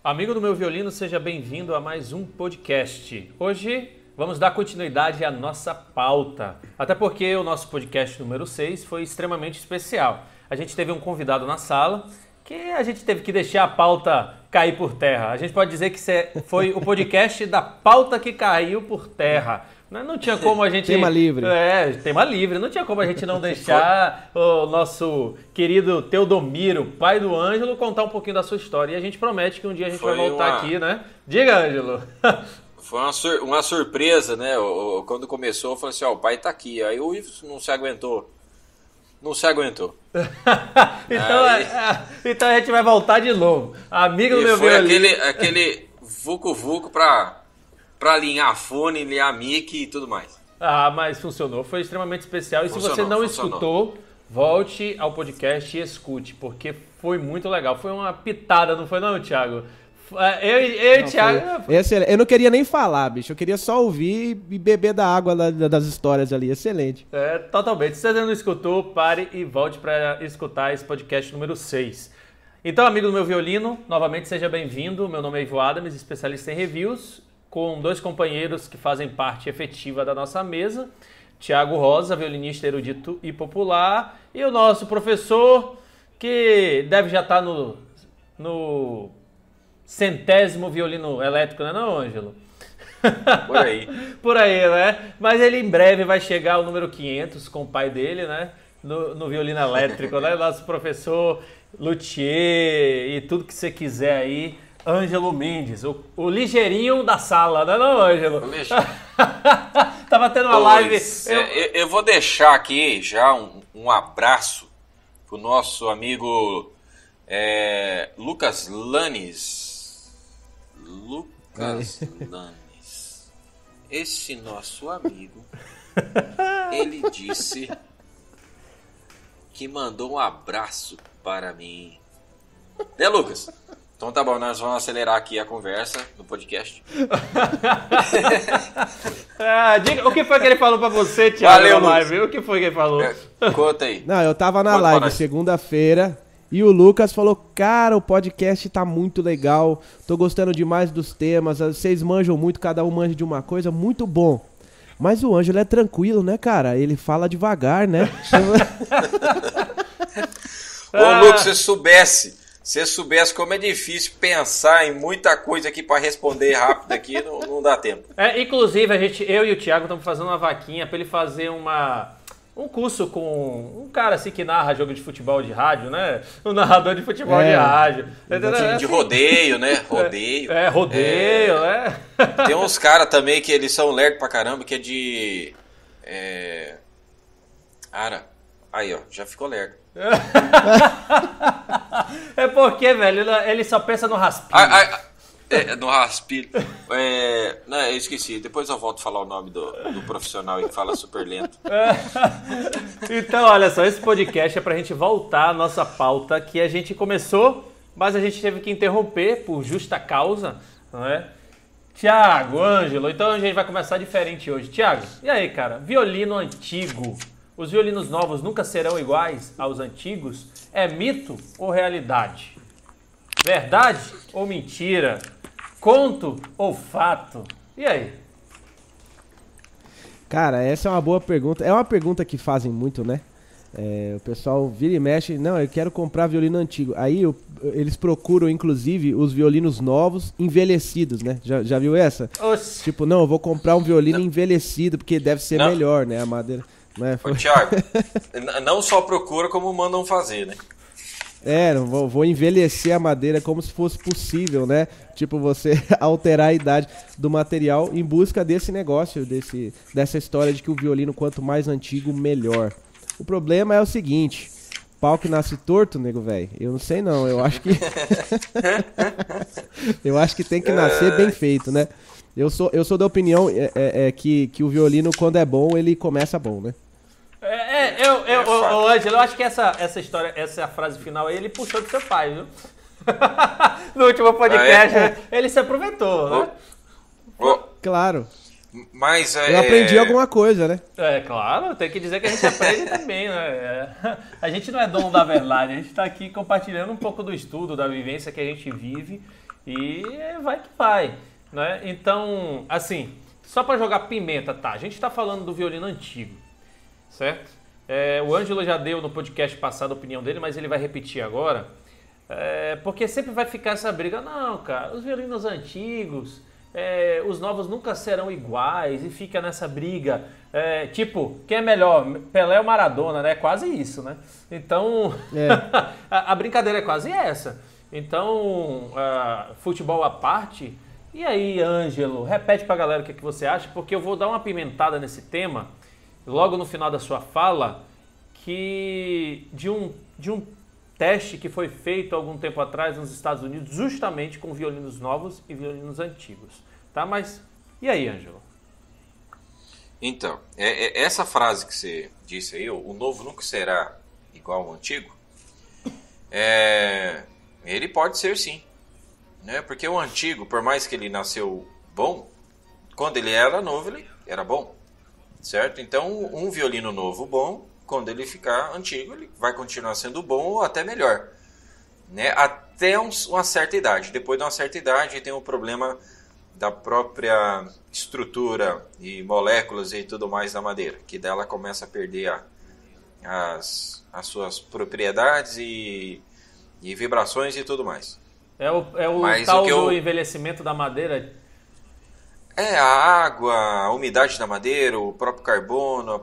Amigo do meu violino, seja bem-vindo a mais um podcast. Hoje vamos dar continuidade à nossa pauta, até porque o nosso podcast número 6 foi extremamente especial. A gente teve um convidado na sala que a gente teve que deixar a pauta cair por terra. A gente pode dizer que foi o podcast da pauta que caiu por terra. Não tinha como a gente... Tema livre. Tema livre. Não tinha como a gente não deixar o nosso querido Teodomiro, pai do Ângelo, contar um pouquinho da sua história. E a gente promete que um dia a gente vai voltar aqui, né? Diga, Ângelo. Foi uma surpresa, né? Quando começou, eu falei assim, o pai tá aqui. Aí o Ivo não se aguentou. Então a gente vai voltar de novo. Amigo do meu violino. Foi aquele vucu-vucu pra alinhar fone, alinhar mic e tudo mais. Ah, mas funcionou. Foi extremamente especial. E se você não escutou, volte ao podcast e escute, porque foi muito legal. Foi uma pitada, não foi não, Thiago? Eu e o Thiago... Eu não queria nem falar, bicho. Eu queria só ouvir e beber da água das histórias ali. Excelente. Totalmente. Se você não escutou, pare e volte para escutar esse podcast número 6. Então, amigo do meu violino, novamente seja bem-vindo. Meu nome é Ivo Adams, especialista em reviews, com dois companheiros que fazem parte efetiva da nossa mesa. Thiago Rosa, violinista erudito e popular. E o nosso professor, que deve já estar no 100º violino elétrico, não é não, Ângelo? Por aí. Por aí, né? Mas ele em breve vai chegar ao número 500 com o pai dele, né? No violino elétrico, né? Nosso professor luthier e tudo que você quiser aí. Ângelo Mendes, o ligeirinho da sala, não é não, Ângelo? Tava tendo uma live... Eu vou deixar aqui já um abraço pro nosso amigo Lucas Lanes. Esse nosso amigo, ele disse que mandou um abraço para mim. Né, Lucas? Então tá bom, nós vamos acelerar aqui a conversa no podcast. Diga, o que foi que ele falou pra você, Thiago? Valeu, na live? O que foi que ele falou? Conta aí. Não, eu tava na live segunda-feira e o Lucas falou, cara, o podcast tá muito legal, tô gostando demais dos temas, vocês manjam muito, cada um manja de uma coisa, muito bom. Mas o Ângelo é tranquilo, né, cara? Ele fala devagar, né? Ô, Lucas, se soubesse como é difícil pensar em muita coisa aqui para responder rápido aqui, não dá tempo. Inclusive, eu e o Thiago estamos fazendo uma vaquinha para ele fazer um curso com um cara assim que narra jogo de futebol de rádio, né? Um narrador de futebol de rádio. De rodeio, né? Rodeio. Rodeio, né? Tem uns caras também que eles são lerdos pra caramba, que é de... Aí, ó, já ficou lerdo. É porque, velho, ele só pensa no raspinho. No raspilho. Não, eu esqueci. Depois eu volto a falar o nome do profissional que fala super lento. Então, olha só, esse podcast é pra gente voltar à nossa pauta que a gente começou, mas a gente teve que interromper por justa causa, não é? Tiago, Ângelo, então a gente vai começar diferente hoje. Tiago, e aí, cara? Violino antigo. Os violinos novos nunca serão iguais aos antigos? É mito ou realidade? Verdade ou mentira? Conto ou fato? E aí? Cara, essa é uma boa pergunta. É uma pergunta que fazem muito, né? O pessoal vira e mexe. Não, eu quero comprar violino antigo. Aí eles procuram, inclusive, os violinos novos envelhecidos, né? Já viu essa? Oxi. Tipo, não, eu vou comprar um violino envelhecido porque deve ser melhor, né? A madeira... Ô, Thiago, não só procura como mandam fazer, né? Vou envelhecer a madeira como se fosse possível, né? Tipo, você alterar a idade do material em busca desse negócio, dessa história de que o violino, quanto mais antigo, melhor. O problema é o seguinte, pau que nasce torto, nego velho, eu não sei não, eu acho que... eu acho que tem que nascer bem feito, né? Eu sou da opinião que o violino, quando é bom, ele começa bom, né? Ângelo, eu acho que essa história, essa frase final aí, ele puxou do seu pai, viu? No último podcast, ele se aproveitou, né? Claro. Mas eu aprendi alguma coisa, né? Claro, tem que dizer que a gente aprende também, né? A gente não é dono da verdade, a gente tá aqui compartilhando um pouco do estudo, da vivência que a gente vive E vai que vai, né? Então, assim, só para jogar pimenta, tá? A gente está falando do violino antigo, certo? O Ângelo já deu no podcast passado a opinião dele, mas ele vai repetir agora, porque sempre vai ficar essa briga. Não, cara, os violinos antigos, os novos nunca serão iguais, e fica nessa briga. Tipo, quem é melhor, Pelé ou Maradona, né? Quase isso, né? Então, a brincadeira é quase essa. Então, futebol à parte. E aí, Ângelo, repete pra galera o que você acha, porque eu vou dar uma pimentada nesse tema, logo no final da sua fala, que de um teste que foi feito algum tempo atrás nos Estados Unidos, justamente com violinos novos e violinos antigos. Tá? Mas, e aí, Ângelo? Então, essa frase que você disse aí, o novo nunca será igual ao antigo, ele pode ser sim, né? Porque o antigo, por mais que ele nasceu bom, quando ele era novo, ele era bom, certo? Então, um violino novo bom, quando ele ficar antigo, ele vai continuar sendo bom ou até melhor, né? Até uma certa idade. Depois de uma certa idade, tem um problema da própria estrutura e moléculas e tudo mais da madeira, que dela começa a perder as suas propriedades e vibrações e tudo mais. É o tal do envelhecimento da madeira? A água, a umidade da madeira, o próprio carbono,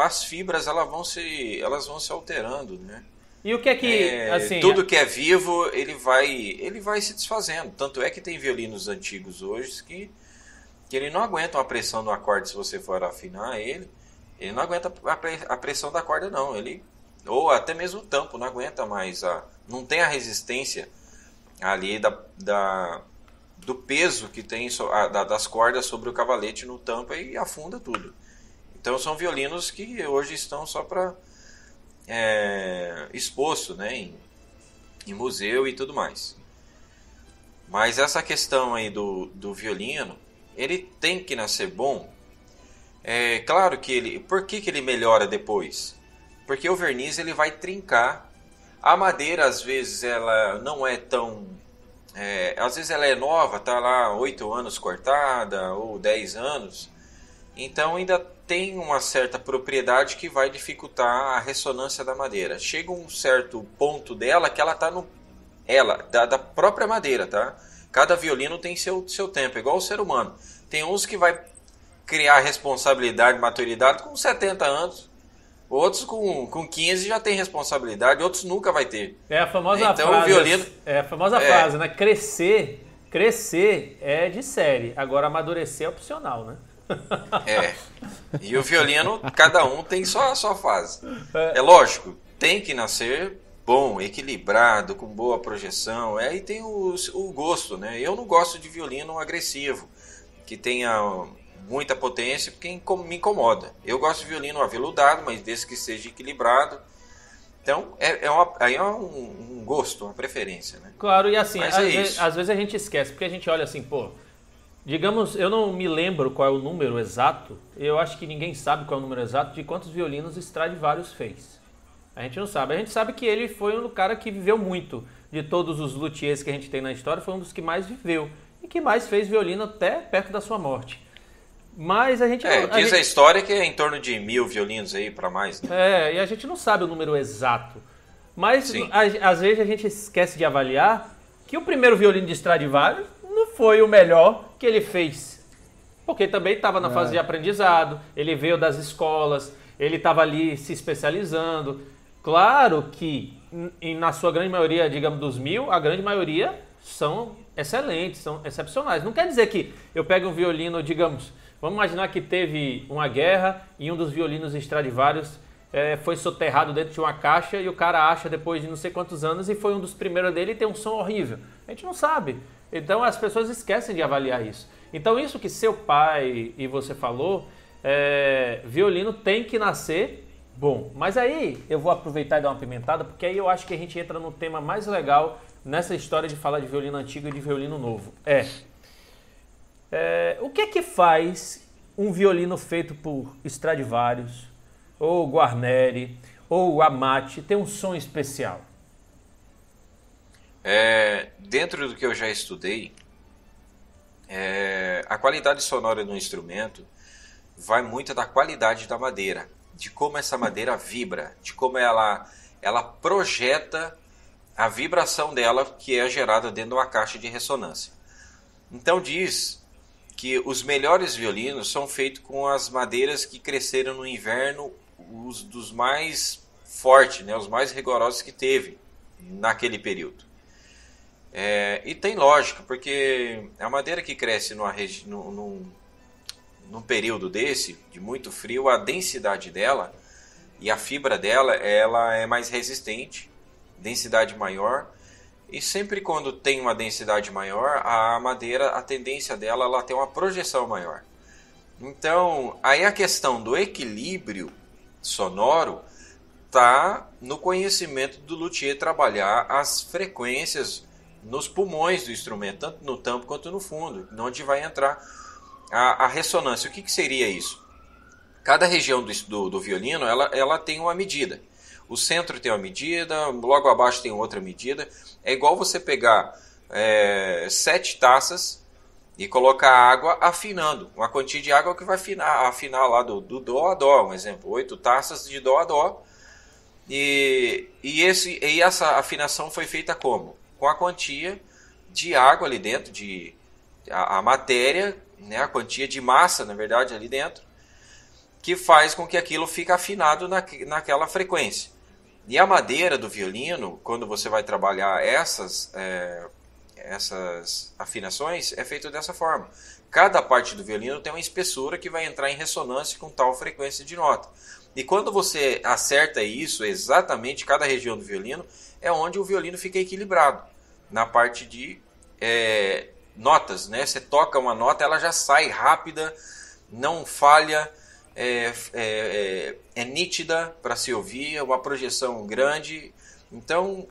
as fibras elas vão se alterando, né? E o que é que, assim... Tudo que é vivo, ele vai se desfazendo. Tanto é que tem violinos antigos hoje que ele não aguentam a pressão do acorde. Se você for afinar ele não aguenta a pressão da corda, não. Ou até mesmo o tampo, não aguenta mais. Não tem a resistência ali do peso que tem das cordas sobre o cavalete no tampo e afunda tudo. Então são violinos que hoje estão só para exposto, né, em museu e tudo mais. Mas essa questão aí do violino, ele tem que nascer bom. Claro que por que ele melhora depois? Porque o verniz ele vai trincar. A madeira às vezes ela não é tão... às vezes ela é nova, tá lá 8 anos cortada ou 10 anos. Então ainda tem uma certa propriedade que vai dificultar a ressonância da madeira. Chega um certo ponto dela que ela está da própria madeira, tá? Cada violino tem seu tempo, igual o ser humano. Tem uns que vai criar responsabilidade, maturidade com 70 anos. Outros com 15 já tem responsabilidade, outros nunca vai ter. É a famosa então, frase. O violino, frase, né? Crescer é de série, agora amadurecer é opcional, né? E o violino, cada um tem só a sua fase. É lógico, tem que nascer bom, equilibrado, com boa projeção. E tem o gosto, né? Eu não gosto de violino agressivo, que tenha muita potência, porque me incomoda. Eu gosto de violino aveludado, mas desde que seja equilibrado. Então, aí é um gosto, uma preferência, né? Claro, e assim, às vezes a gente esquece, porque a gente olha assim, digamos, eu não me lembro qual é o número exato, eu acho que ninguém sabe qual é o número exato de quantos violinos Stradivarius fez. A gente não sabe. A gente sabe que ele foi um cara que viveu muito. De todos os luthiers que a gente tem na história, foi um dos que mais viveu. E que mais fez violino até perto da sua morte. Mas a gente... diz a história que é em torno de 1000 violinos aí para mais, né? E a gente não sabe o número exato. Mas às vezes a gente esquece de avaliar que o primeiro violino de Stradivarius não foi o melhor que ele fez. Porque também estava na fase de aprendizado, ele veio das escolas, ele estava ali se especializando. Claro que, na sua grande maioria, digamos, dos 1000, a grande maioria são excelentes, são excepcionais. Não quer dizer que eu pego um violino, digamos, vamos imaginar que teve uma guerra e um dos violinos Stradivarius foi soterrado dentro de uma caixa e o cara acha depois de não sei quantos anos e foi um dos primeiros dele e tem um som horrível. A gente não sabe. Então as pessoas esquecem de avaliar isso. Então isso que seu pai e você falou, violino tem que nascer bom. Mas aí eu vou aproveitar e dar uma pimentada, porque aí eu acho que a gente entra no tema mais legal nessa história de falar de violino antigo e de violino novo. O que é que faz um violino feito por Stradivarius, ou Guarneri, ou Amati ter um som especial? Dentro do que eu já estudei, a qualidade sonora do instrumento vai muito da qualidade da madeira, de como essa madeira vibra, de como ela projeta a vibração dela, que é gerada dentro de uma caixa de ressonância. Então diz que os melhores violinos são feitos com as madeiras que cresceram no inverno, os dos mais fortes, né, os mais rigorosos que teve naquele período. E tem lógica, porque a madeira que cresce num período desse, de muito frio, a densidade dela e a fibra dela, ela é mais resistente, densidade maior, e sempre quando tem uma densidade maior, a madeira, a tendência dela, ela tem uma projeção maior. Então, aí a questão do equilíbrio sonoro está no conhecimento do luthier trabalhar as frequências nos pulmões do instrumento, tanto no tampo quanto no fundo, onde vai entrar a ressonância. O que seria isso? Cada região do violino ela tem uma medida. O centro tem uma medida, logo abaixo tem outra medida. É igual você pegar 7 taças e colocar água afinando. Uma quantia de água que vai afinar lá do dó a dó. Um exemplo, 8 taças de dó a dó. E essa afinação foi feita como? Com a quantia de água ali dentro, a matéria, né, a quantia de massa, na verdade, ali dentro, que faz com que aquilo fique afinado naquela frequência. E a madeira do violino, quando você vai trabalhar essas afinações, é feito dessa forma. Cada parte do violino tem uma espessura que vai entrar em ressonância com tal frequência de nota. E quando você acerta isso, exatamente cada região do violino, é onde o violino fica equilibrado. Na parte de notas, né? Você toca uma nota, ela já sai rápida, não falha, é nítida para se ouvir, é uma projeção grande. Então,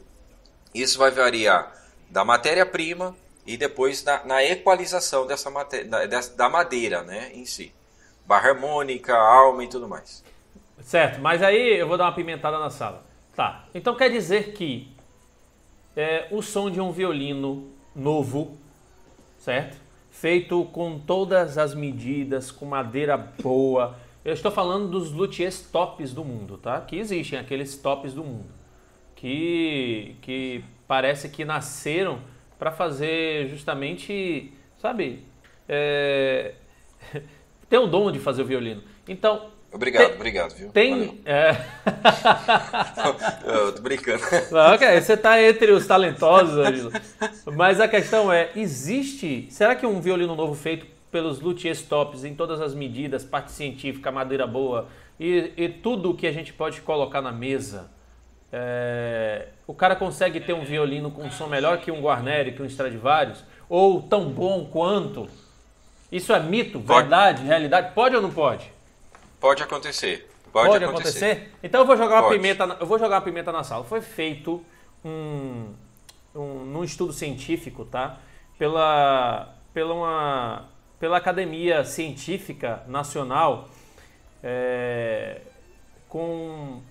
isso vai variar da matéria-prima e depois na equalização da madeira, né, em si. Barra harmônica, alma e tudo mais. Certo, mas aí eu vou dar uma pimentada na sala. Tá, então quer dizer que o som de um violino novo, certo? Feito com todas as medidas, com madeira boa. Eu estou falando dos luthiers tops do mundo, tá? Que existem aqueles tops do mundo. Que parece que nasceram para fazer justamente, sabe? Tem o dom de fazer o violino. Então... Obrigado, viu? Eu tô brincando. Ok, você tá entre os talentosos, Angelo. Mas a questão será que um violino novo feito pelos luthiers tops, em todas as medidas, parte científica, madeira boa e tudo que a gente pode colocar na mesa, o cara consegue ter um violino com um som melhor que um Guarneri, que um Stradivarius? Ou tão bom quanto? Isso é mito, verdade, realidade? Pode ou não pode? Pode acontecer. Pode acontecer? Então eu vou jogar uma pimenta na sala. Foi feito num estudo científico, tá? Pela Academia Científica Nacional, com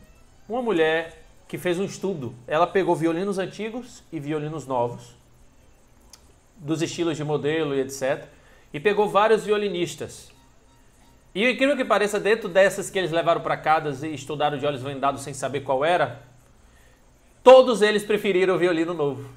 uma mulher que fez um estudo. Ela pegou violinos antigos e violinos novos, dos estilos de modelo e etc. E pegou vários violinistas. E incrível que pareça, dentro dessas que eles levaram para casa e estudaram de olhos vendados sem saber qual era, todos eles preferiram o violino novo,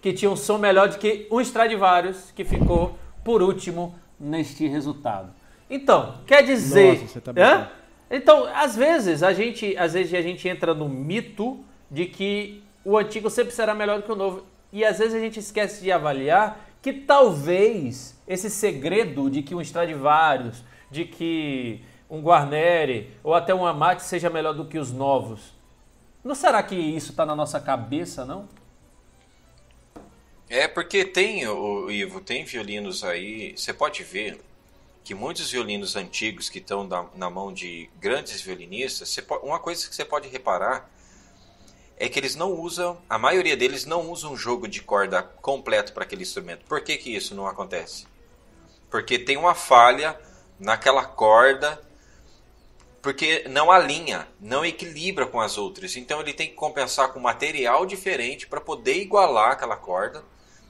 que tinha um som melhor do que um Stradivarius, que ficou por último neste resultado. Então, quer dizer... Nossa, você tá brincando. Então, às vezes a gente entra no mito de que o antigo sempre será melhor do que o novo. E às vezes a gente esquece de avaliar que talvez esse segredo de que um Stradivarius, de que um Guarneri ou até um Amati seja melhor do que os novos. Não será que isso está na nossa cabeça, não? Porque Ivo, tem violinos aí, você pode ver que muitos violinos antigos que estão na mão de grandes violinistas, uma coisa que você pode reparar é que eles não usam, a maioria deles não usa um jogo de corda completo para aquele instrumento. Por que isso não acontece? Porque tem uma falha naquela corda, porque não alinha, não equilibra com as outras. Então ele tem que compensar com material diferente para poder igualar aquela corda,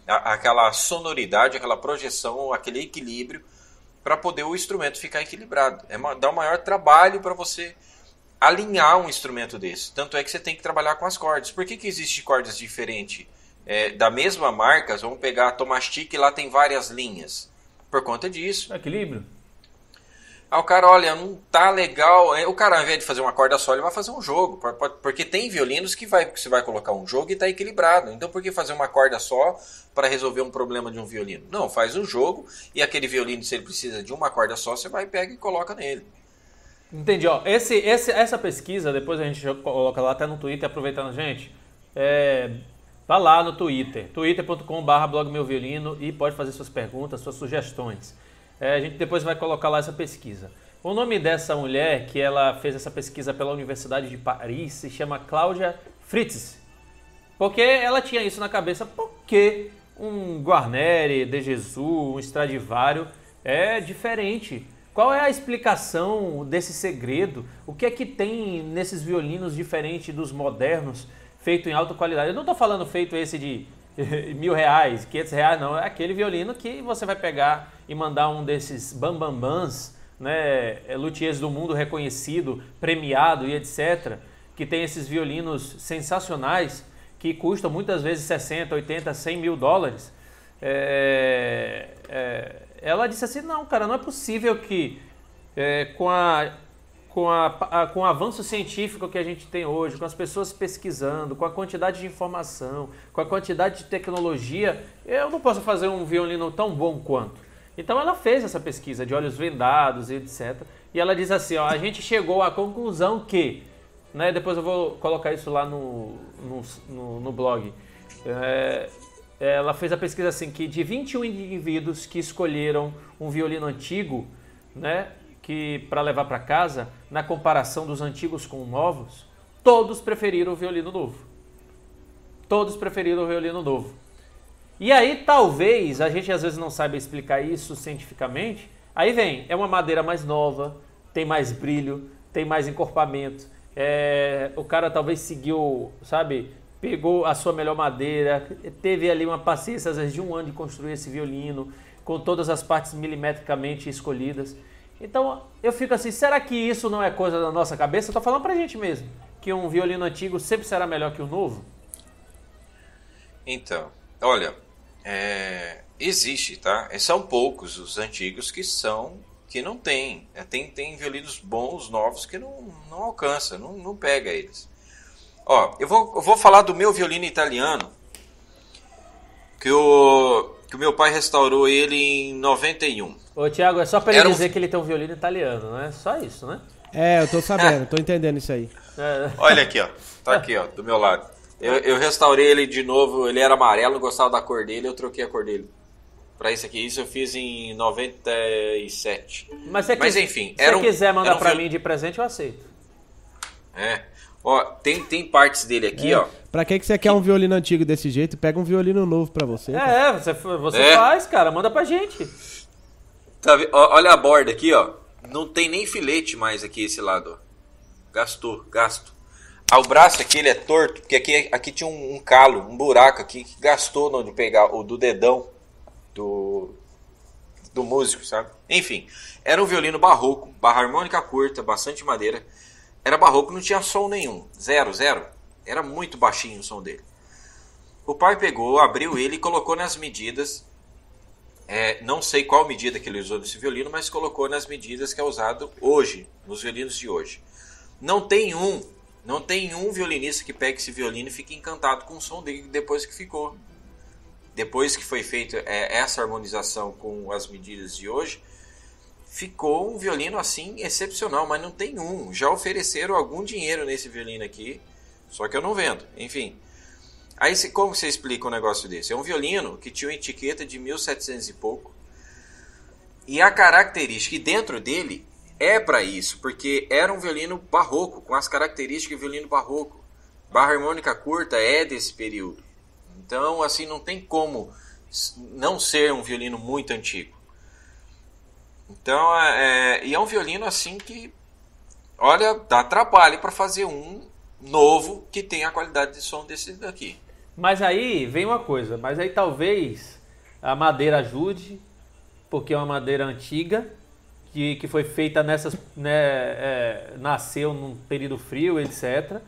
aquela sonoridade, aquela projeção, aquele equilíbrio, para poder o instrumento ficar equilibrado. Dá um maior trabalho para você alinhar um instrumento desse. Tanto é que você tem que trabalhar com as cordas. Por que existem cordas diferentes? Da mesma marca, vamos pegar a Tomastic e lá tem várias linhas. Por conta disso. Equilíbrio. O cara, olha, não tá legal. O cara, ao invés de fazer uma corda só, ele vai fazer um jogo. Porque tem violinos que você vai colocar um jogo e tá equilibrado. Então por que fazer uma corda só para resolver um problema de um violino? Não, faz um jogo e aquele violino, se ele precisa de uma corda só, você vai, pega e coloca nele. Entendi, ó. Essa pesquisa, depois a gente coloca lá até no Twitter, aproveitando, gente. Vá lá no Twitter, twitter.com/blogmeuviolino e pode fazer suas perguntas, suas sugestões. A gente depois vai colocar lá essa pesquisa. O nome dessa mulher, que ela fez essa pesquisa pela Universidade de Paris, se chama Cláudia Fritz. Porque ela tinha isso na cabeça, porque um Guarneri, De Jesus, um Stradivarius é diferente. Qual é a explicação desse segredo? O que é que tem nesses violinos diferente dos modernos, feito em alta qualidade? Eu não estou falando feito esse de R$1.000, R$500, não. É aquele violino que você vai pegar e mandar um desses bambambans, né, luthiers do mundo reconhecido, premiado e etc., que tem esses violinos sensacionais, que custam muitas vezes 60, 80, 100 mil dólares. Ela disse assim, não, cara, não é possível que com o avanço científico que a gente tem hoje, com as pessoas pesquisando, com a quantidade de informação, com a quantidade de tecnologia, eu não posso fazer um violino tão bom quanto. Então ela fez essa pesquisa de olhos vendados e etc. E ela diz assim, ó, a gente chegou à conclusão que, né, depois eu vou colocar isso lá no blog, ela fez a pesquisa assim, que de 21 indivíduos que escolheram um violino antigo, né, para levar para casa, na comparação dos antigos com novos, todos preferiram o violino novo. Todos preferiram o violino novo. E aí talvez, a gente às vezes não saiba explicar isso cientificamente, aí vem, é uma madeira mais nova, tem mais brilho, tem mais encorpamento, o cara talvez seguiu, sabe, pegou a sua melhor madeira, teve ali uma paciência às vezes de 1 ano de construir esse violino, com todas as partes milimetricamente escolhidas. Então eu fico assim, será que isso não é coisa da nossa cabeça? Eu tô falando pra gente mesmo, que um violino antigo sempre será melhor que o novo? Então, olha, existe, tá? São poucos os antigos que não tem. Tem violinos bons, novos, que não alcança, não pega eles. Ó, eu vou falar do meu violino italiano, que o meu pai restaurou ele em 91. Ô, Thiago, é só pra ele dizer que ele tem um violino italiano, não é só isso, né? Eu tô sabendo, tô entendendo isso aí. Olha aqui, ó. Tá aqui, ó, do meu lado. Eu restaurei ele de novo, ele era amarelo, não gostava da cor dele, eu troquei a cor dele pra isso aqui. Isso eu fiz em 97. Mas enfim, se você quiser mandar pra mim de presente, eu aceito. Ó, tem partes dele aqui, ó. Pra que você quer um violino antigo desse jeito? Pega um violino novo pra você. Você faz, cara, manda pra gente. Tá, olha a borda aqui, ó. Não tem nem filete mais aqui esse lado, ó. Gasto. O braço aqui ele é torto, porque aqui tinha um calo, um buraco aqui que gastou de pegar o do dedão do músico, sabe? Enfim, era um violino barroco, barra harmônica curta, bastante madeira. Era barroco, não tinha som nenhum, zero. Era muito baixinho o som dele. O pai pegou, abriu ele e colocou nas medidas. Não sei qual medida que ele usou nesse violino, mas colocou nas medidas que é usado hoje, nos violinos de hoje. Não tem um violinista que pegue esse violino e fique encantado com o som dele depois que ficou. Depois que foi feita essa harmonização com as medidas de hoje, ficou um violino assim excepcional, mas não tem um. Já ofereceram algum dinheiro nesse violino aqui, só que eu não vendo. Enfim, aí como você explica um negócio desse? É um violino que tinha uma etiqueta de 1700 e pouco, e a característica e dentro dele é para isso, porque era um violino barroco, com as características de violino barroco. Barra harmônica curta é desse período. Então, assim, não tem como não ser um violino muito antigo. Então, e é um violino assim que olha, dá trabalho para fazer um novo que tenha a qualidade de som desse daqui. Mas aí vem uma coisa, mas aí talvez a madeira ajude, porque é uma madeira antiga, que foi feita nessas, né, nasceu num período frio, etc.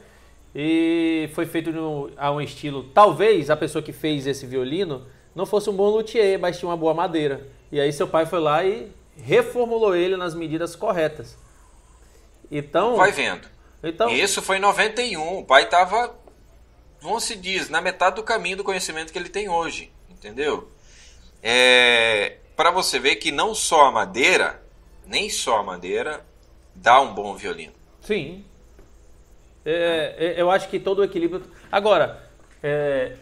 E foi feito a um estilo, talvez a pessoa que fez esse violino não fosse um bom luthier, mas tinha uma boa madeira. E aí seu pai foi lá e reformulou ele nas medidas corretas. Então, vai vendo. Então, isso foi em 91. O pai estava, como se diz, na metade do caminho do conhecimento que ele tem hoje. Entendeu? Para você ver que não só a madeira, nem só a madeira, dá um bom violino. Sim. Eu acho que todo o equilíbrio... Agora,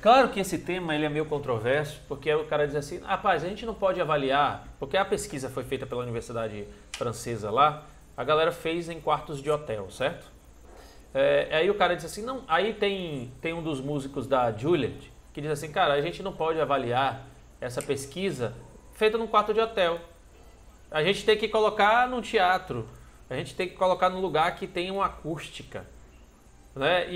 claro que esse tema ele é meio controverso, porque o cara diz assim, rapaz, a gente não pode avaliar, porque a pesquisa foi feita pela Universidade Francesa lá, a galera fez em quartos de hotel, certo? Aí o cara diz assim, não, aí tem um dos músicos da Juilliard que diz assim, cara, a gente não pode avaliar essa pesquisa feita num quarto de hotel. A gente tem que colocar num teatro, a gente tem que colocar num lugar que tem uma acústica, né?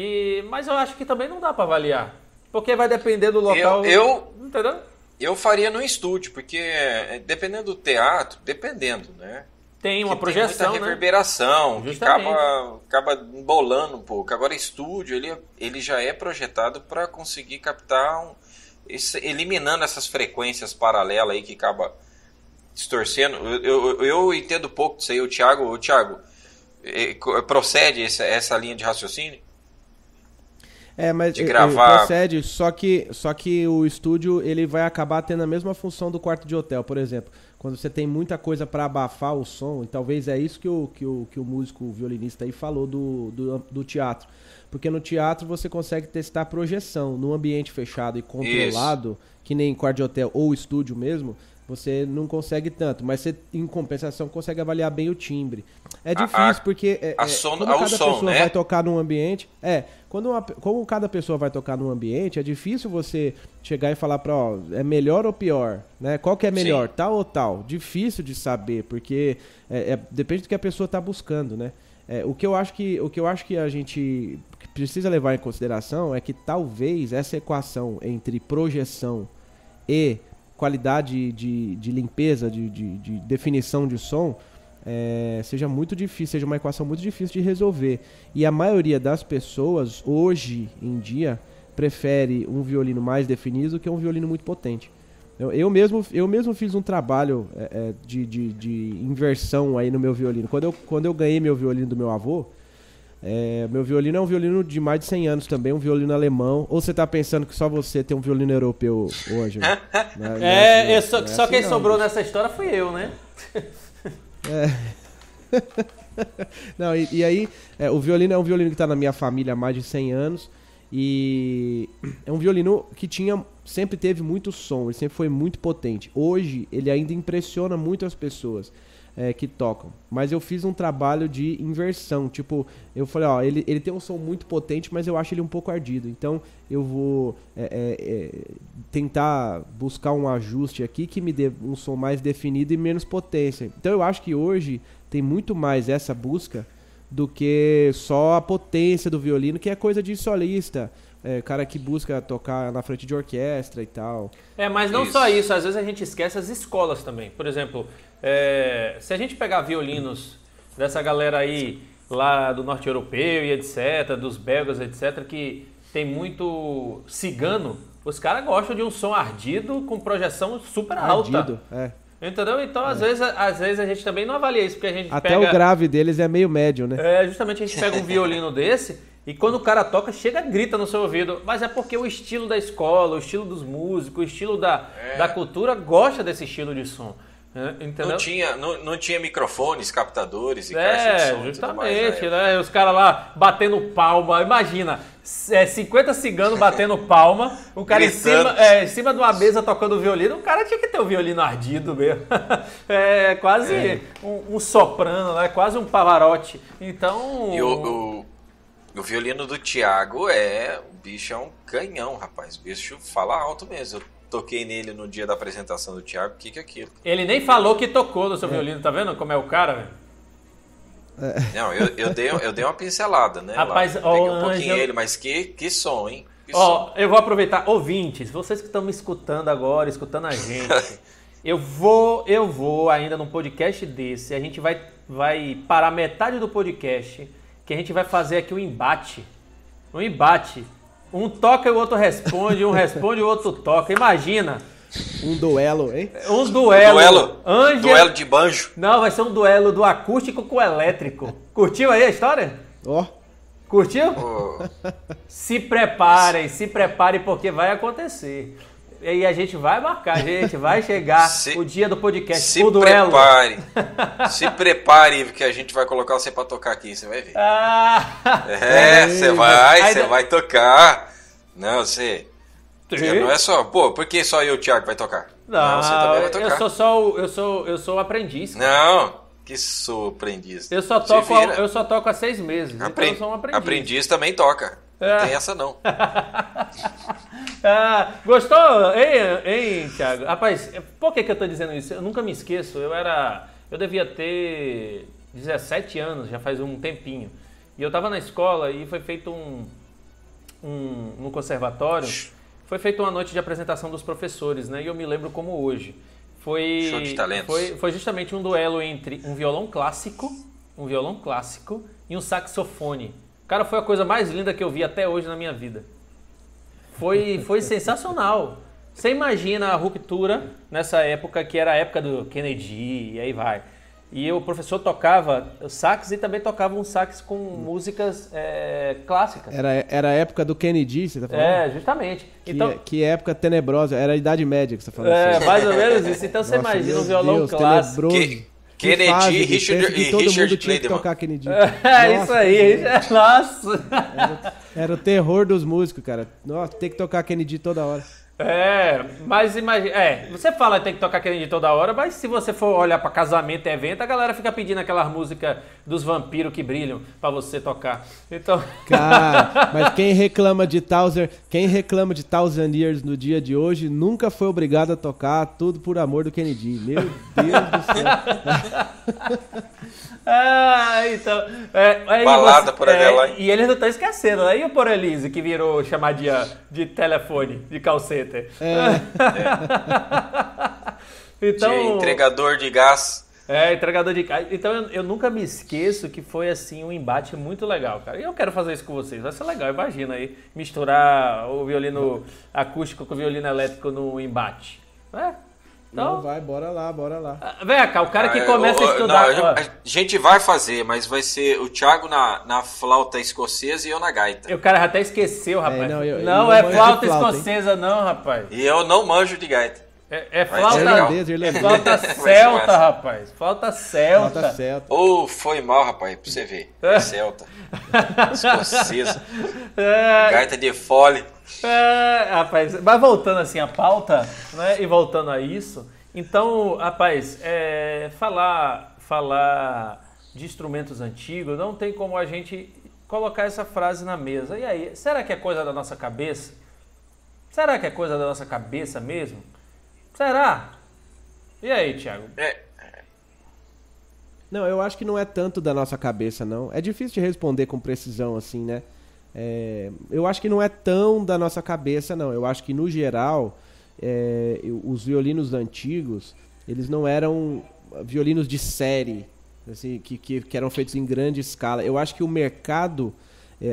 Mas eu acho que também não dá para avaliar, porque vai depender do local. Entendeu? Eu faria no estúdio, porque dependendo do teatro, né? Tem uma projeção, tem muita reverberação, né? Que acaba embolando um pouco. Agora, estúdio, ele já é projetado para conseguir captar, eliminando essas frequências paralelas aí que acaba distorcendo. Eu entendo pouco disso aí. O Thiago, procede essa linha de raciocínio? Mas de gravar... procede, só que o estúdio ele vai acabar tendo a mesma função do quarto de hotel, por exemplo. Quando você tem muita coisa para abafar o som, e talvez é isso que o músico, o violinista aí falou do teatro. Porque no teatro você consegue testar projeção. No ambiente fechado e controlado, isso, que nem quarto de hotel ou estúdio mesmo, você não consegue tanto. Mas você, em compensação, consegue avaliar bem o timbre. É difícil, porque como cada pessoa vai tocar num ambiente... como cada pessoa vai tocar num ambiente, é difícil você chegar e falar é melhor ou pior, né? Qual que é melhor, Sim. Tal ou tal? Difícil de saber, porque depende do que a pessoa está buscando, né? O que eu acho que a gente precisa levar em consideração é que talvez essa equação entre projeção e qualidade de limpeza, de definição de som, seja muito difícil, seja uma equação muito difícil de resolver. E a maioria das pessoas, hoje em dia, prefere um violino mais definido do que um violino muito potente. Eu mesmo fiz um trabalho de inversão aí no meu violino. Quando eu ganhei meu violino do meu avô, meu violino é um violino de mais de 100 anos também, um violino alemão. Ou você tá pensando que só você tem um violino europeu hoje? Né? Só quem sobrou nessa história fui eu, né? Não, e aí, o violino é um violino que está na minha família há mais de 100 anos. E é um violino que sempre teve muito som, ele sempre foi muito potente. Hoje, ele ainda impressiona muito as pessoas que tocam. Mas eu fiz um trabalho de inversão. Tipo, eu falei, ele tem um som muito potente, mas eu acho ele um pouco ardido. Então, eu vou tentar buscar um ajuste aqui que me dê um som mais definido e menos potência. Então, eu acho que hoje tem muito mais essa busca do que só a potência do violino, que é coisa de solista. Cara que busca tocar na frente de orquestra e tal. Mas não só isso, às vezes a gente esquece as escolas também. Por exemplo, se a gente pegar violinos dessa galera aí, lá do norte europeu e etc., dos belgas, etc., que tem muito cigano, os caras gostam de um som ardido com projeção super alta. Ardido, Entendeu? Então, às vezes a gente também não avalia isso, porque a gente Até o grave deles é meio médio, né? Justamente a gente pega um violino desse e quando o cara toca, chega e grita no seu ouvido. Mas é porque o estilo da escola, o estilo dos músicos, o estilo da cultura gosta desse estilo de som. Entendeu? Não tinha microfones, captadores e caixa de som. Justamente, né? Os caras lá batendo palma, imagina, 50 ciganos batendo palma, o cara em cima de uma mesa tocando violino, o cara tinha que ter o violino ardido mesmo. Quase um soprano, né? Quase um Pavarotti. Então... E o violino do Thiago o bicho é um canhão, rapaz. O bicho fala alto mesmo. Eu toquei nele no dia da apresentação do Thiago, o que é aquilo? Ele nem falou que tocou no seu violino, tá vendo como é o cara, velho? Não, eu dei uma pincelada, né? Rapaz, Peguei um pouquinho Ângelo... ele, mas que som, hein? Que Ó, som. eu vou aproveitar, ouvintes, vocês que estão me escutando agora, escutando a gente, eu vou ainda num podcast desse, a gente vai parar metade do podcast, que a gente vai fazer aqui um embate. Um toca e o outro responde, um responde e o outro toca. Imagina. Um duelo, hein? Um duelo. Duelo de banjo. Não, vai ser um duelo do acústico com o elétrico. Curtiu aí a história? Ó. Curtiu? Oh, Se preparem porque vai acontecer. E a gente vai marcar, gente, vai chegar o dia do podcast, o duelo. Se prepare, porque a gente vai colocar você pra tocar aqui, você vai ver. Você vai tocar. Não, você... Não é só... Pô, por que só eu e o Thiago vai tocar? Não, você também vai tocar. Eu sou aprendiz. Não, que sou aprendiz. Eu só toco há 6 meses, então eu sou um aprendiz. Aprendiz também toca. Não tem essa não. Gostou, hein, Thiago? Rapaz, por que eu tô dizendo isso? Eu nunca me esqueço, eu devia ter 17 anos, já faz um tempinho. E eu tava na escola e foi feito no conservatório, foi feita uma noite de apresentação dos professores, né? E eu me lembro como hoje. Show de talentos. Foi justamente um duelo entre um violão clássico e um saxofone. Cara, foi a coisa mais linda que eu vi até hoje na minha vida. Foi sensacional. Você imagina a ruptura nessa época, que era a época do Kennedy, e aí vai. E o professor tocava sax e também tocava um sax com músicas clássicas. Era a época do Kennedy, você tá falando? Justamente. Que época tenebrosa, era a Idade Média que você tá falando. Mais ou menos isso. Então você imagina um violão clássico. Kennedy, todo Richard mundo tinha que Clayderman. tocar Kennedy. Isso aí. Nossa. Era o terror dos músicos, cara. Nossa, tem que tocar Kennedy toda hora. Mas imagina. Você fala que tem que tocar Kennedy toda hora, mas se você for olhar pra casamento e evento, a galera fica pedindo aquelas músicas dos vampiros que brilham pra você tocar. Então. Cara, mas quem reclama de Thousand Years no dia de hoje nunca foi obrigado a tocar Tudo por Amor do Kennedy. Meu Deus do céu. Então. Balada por Adelaide. E eles não estão esquecendo, né? E o Porelise, que virou chamadinha de telefone, de call center. Então, de entregador de gás. Entregador de gás. Então eu nunca me esqueço que foi assim um embate muito legal, cara. E eu quero fazer isso com vocês. Vai ser legal, imagina aí. Misturar o violino acústico com o violino elétrico no embate. Então, não vai, bora lá. Vem cá, o cara que começa a estudar. Não, a gente vai fazer, mas vai ser o Thiago na flauta escocesa e eu na gaita. O cara já até esqueceu, rapaz. Não é flauta escocesa, não, rapaz. E eu não manjo de gaita. É flauta. Irlandês. Flauta celta, rapaz. Flauta celta. Foi mal, rapaz, pra você ver. Celta. Escocesa. Gaita de fole. Rapaz, mas voltando assim a pauta, né, e voltando a isso, então, rapaz, falar de instrumentos antigos, não tem como a gente colocar essa frase na mesa. E aí, será que é coisa da nossa cabeça? Será que é coisa da nossa cabeça mesmo? Será? E aí, Thiago? Não, eu acho que não é tanto da nossa cabeça, não. É difícil de responder com precisão, assim, né? Eu acho que não é tão da nossa cabeça, não. Eu acho que, no geral, os violinos antigos, eles não eram violinos de série, assim, que eram feitos em grande escala. Eu acho que o mercado,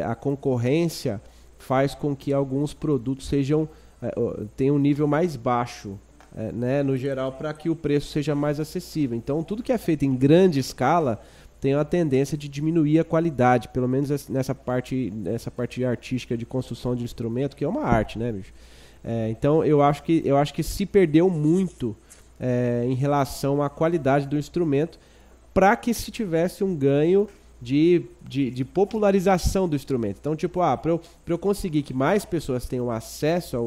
a concorrência, faz com que alguns produtos tenham um nível mais baixo, né, no geral, para que o preço seja mais acessível. Então, tudo que é feito em grande escala tem uma tendência de diminuir a qualidade, pelo menos nessa parte artística de construção de instrumento, que é uma arte, né, bicho? Então, eu acho que se perdeu muito em relação à qualidade do instrumento, para que se tivesse um ganho de popularização do instrumento. Então, tipo, para eu conseguir que mais pessoas tenham acesso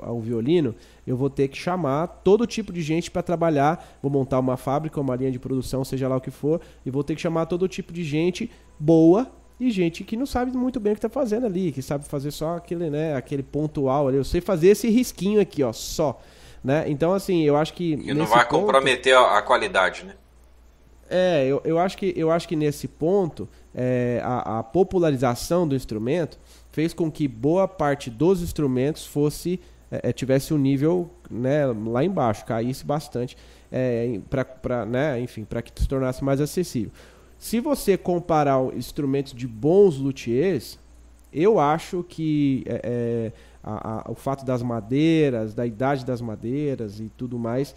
ao violino, eu vou ter que chamar todo tipo de gente para trabalhar, vou montar uma fábrica, uma linha de produção, seja lá o que for, e vou ter que chamar todo tipo de gente boa e gente que não sabe muito bem o que está fazendo ali, que sabe fazer só aquele pontual ali. Eu sei fazer esse risquinho aqui, ó, só. Né? Então, assim, eu acho que... E não vai comprometer a qualidade, né? Eu acho que nesse ponto, a popularização do instrumento fez com que boa parte dos instrumentos tivesse um nível, né, lá embaixo, caísse bastante, para que se tornasse mais acessível. Se você comparar instrumentos de bons luthiers, eu acho que o fato das madeiras, da idade das madeiras e tudo mais,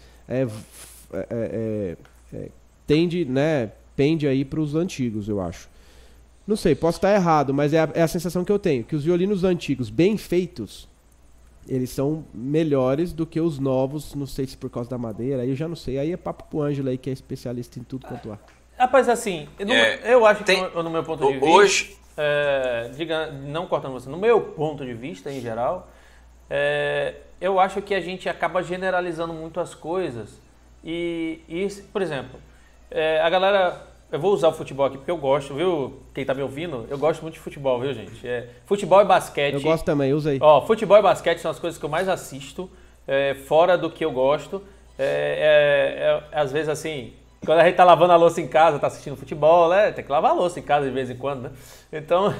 pende aí para os antigos, eu acho. Não sei, posso estar errado, mas é a sensação que eu tenho, que os violinos antigos, bem feitos, eles são melhores do que os novos, não sei se por causa da madeira, aí eu já não sei, aí é papo pro Ângelo aí, que é especialista em tudo quanto há. Rapaz, assim, eu acho que no meu ponto de vista, hoje, não cortando você, no meu ponto de vista em geral, eu acho que a gente acaba generalizando muito as coisas e por exemplo, a galera, eu vou usar o futebol aqui porque eu gosto, viu? Quem tá me ouvindo, eu gosto muito de futebol, viu, gente? Futebol e basquete. Eu gosto também, usa aí. Ó, futebol e basquete são as coisas que eu mais assisto, fora do que eu gosto. Às vezes, assim, quando a gente tá lavando a louça em casa, tá assistindo futebol, né? Tem que lavar a louça em casa de vez em quando, né? Então,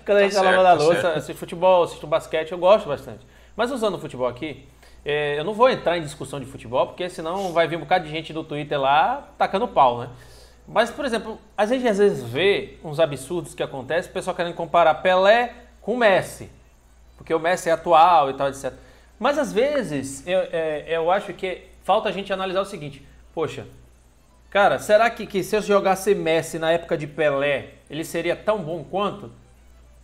quando a gente tá lavando a louça, assisto futebol, assisto basquete, eu gosto bastante. Mas usando o futebol aqui, eu não vou entrar em discussão de futebol, porque senão vai vir um bocado de gente do Twitter lá tacando pau, né? Mas, por exemplo, a gente às vezes vê uns absurdos que acontecem, o pessoal querendo comparar Pelé com Messi, porque o Messi é atual e tal, etc. Mas às vezes, eu acho que falta a gente analisar o seguinte, poxa, cara, será que se eu jogasse Messi na época de Pelé, ele seria tão bom quanto?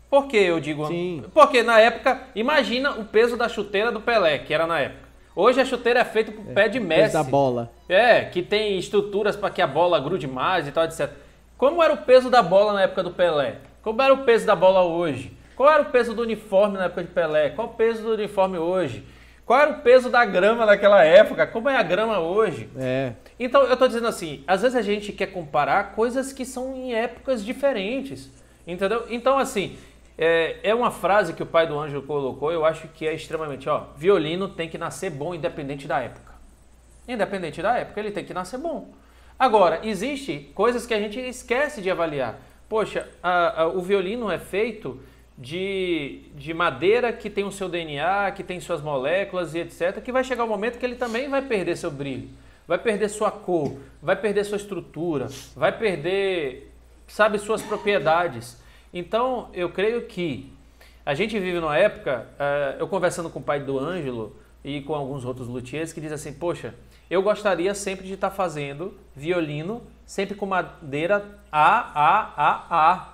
Por que eu digo? Sim. Porque na época, imagina o peso da chuteira do Pelé, que era na época. Hoje a chuteira é feita pro pé de Messi. O peso da bola. Que tem estruturas para que a bola grude mais e tal, etc. Como era o peso da bola na época do Pelé? Como era o peso da bola hoje? Qual era o peso do uniforme na época de Pelé? Qual o peso do uniforme hoje? Qual era o peso da grama naquela época? Como é a grama hoje? Então, eu tô dizendo assim, às vezes a gente quer comparar coisas que são em épocas diferentes, entendeu? Então, assim, é uma frase que o pai do Ângelo colocou, eu acho que é extremamente, violino tem que nascer bom independente da época. Independente da época, ele tem que nascer bom. Agora, existe coisas que a gente esquece de avaliar. Poxa, o violino é feito de madeira que tem o seu DNA, que tem suas moléculas e etc, que vai chegar um momento que ele também vai perder seu brilho, vai perder sua cor, vai perder sua estrutura, vai perder, suas propriedades. Então, eu creio que a gente vive numa época, eu conversando com o pai do Ângelo e com alguns outros luthiers, que diz assim, poxa, eu gostaria sempre de estar fazendo violino, sempre com madeira A.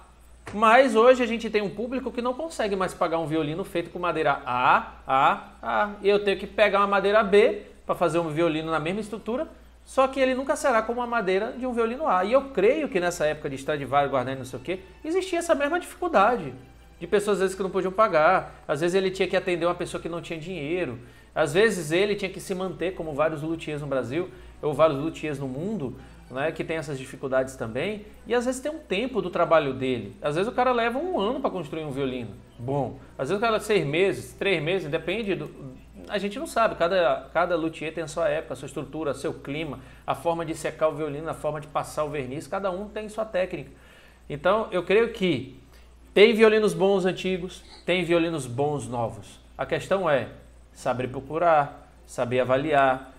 Mas hoje a gente tem um público que não consegue mais pagar um violino feito com madeira A. E eu tenho que pegar uma madeira B para fazer um violino na mesma estrutura, só que ele nunca será como a madeira de um violino A. E eu creio que nessa época de Stradivarius, Guarneri, não sei o quê, existia essa mesma dificuldade de pessoas às vezes que não podiam pagar. Às vezes ele tinha que atender uma pessoa que não tinha dinheiro. Às vezes ele tinha que se manter, como vários luthiers no Brasil, ou vários luthiers no mundo, né, que tem essas dificuldades também. E às vezes tem um tempo do trabalho dele. Às vezes o cara leva 1 ano para construir um violino bom. Às vezes o cara leva 6 meses, 3 meses, depende a gente não sabe, cada luthier tem a sua época, a sua estrutura, seu clima, a forma de secar o violino, a forma de passar o verniz, cada um tem sua técnica. Então, eu creio que tem violinos bons antigos, tem violinos bons novos. A questão é saber procurar, saber avaliar,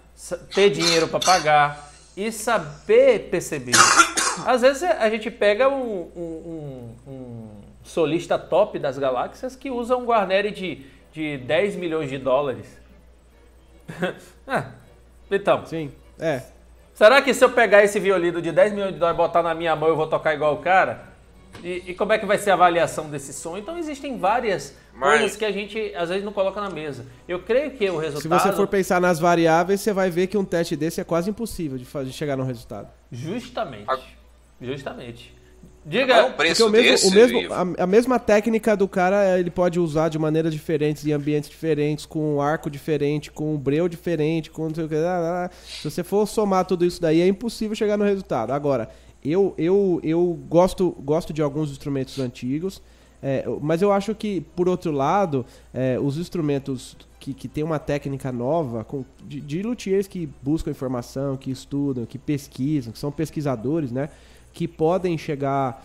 ter dinheiro para pagar e saber perceber. Às vezes a gente pega um solista top das galáxias que usa um Guarneri de 10 milhões de dólares. Então. Sim, Será que se eu pegar esse violino de 10 milhões de dólares e botar na minha mão, eu vou tocar igual o cara? E como é que vai ser a avaliação desse som? Então existem várias coisas que a gente às vezes não coloca na mesa. Eu creio que o resultado... Se você for pensar nas variáveis, você vai ver que um teste desse é quase impossível de chegar no resultado. Justamente. Diga, um preço a mesma técnica do cara ele pode usar de maneiras diferentes, em ambientes diferentes, com um arco diferente, com um breu diferente, com não sei o que. Se você for somar tudo isso daí, é impossível chegar no resultado. Agora, eu gosto de alguns instrumentos antigos. Mas eu acho que, por outro lado, os instrumentos que tem uma técnica nova, de luthiers que buscam informação, que estudam, que pesquisam, que são pesquisadores, né? Que podem chegar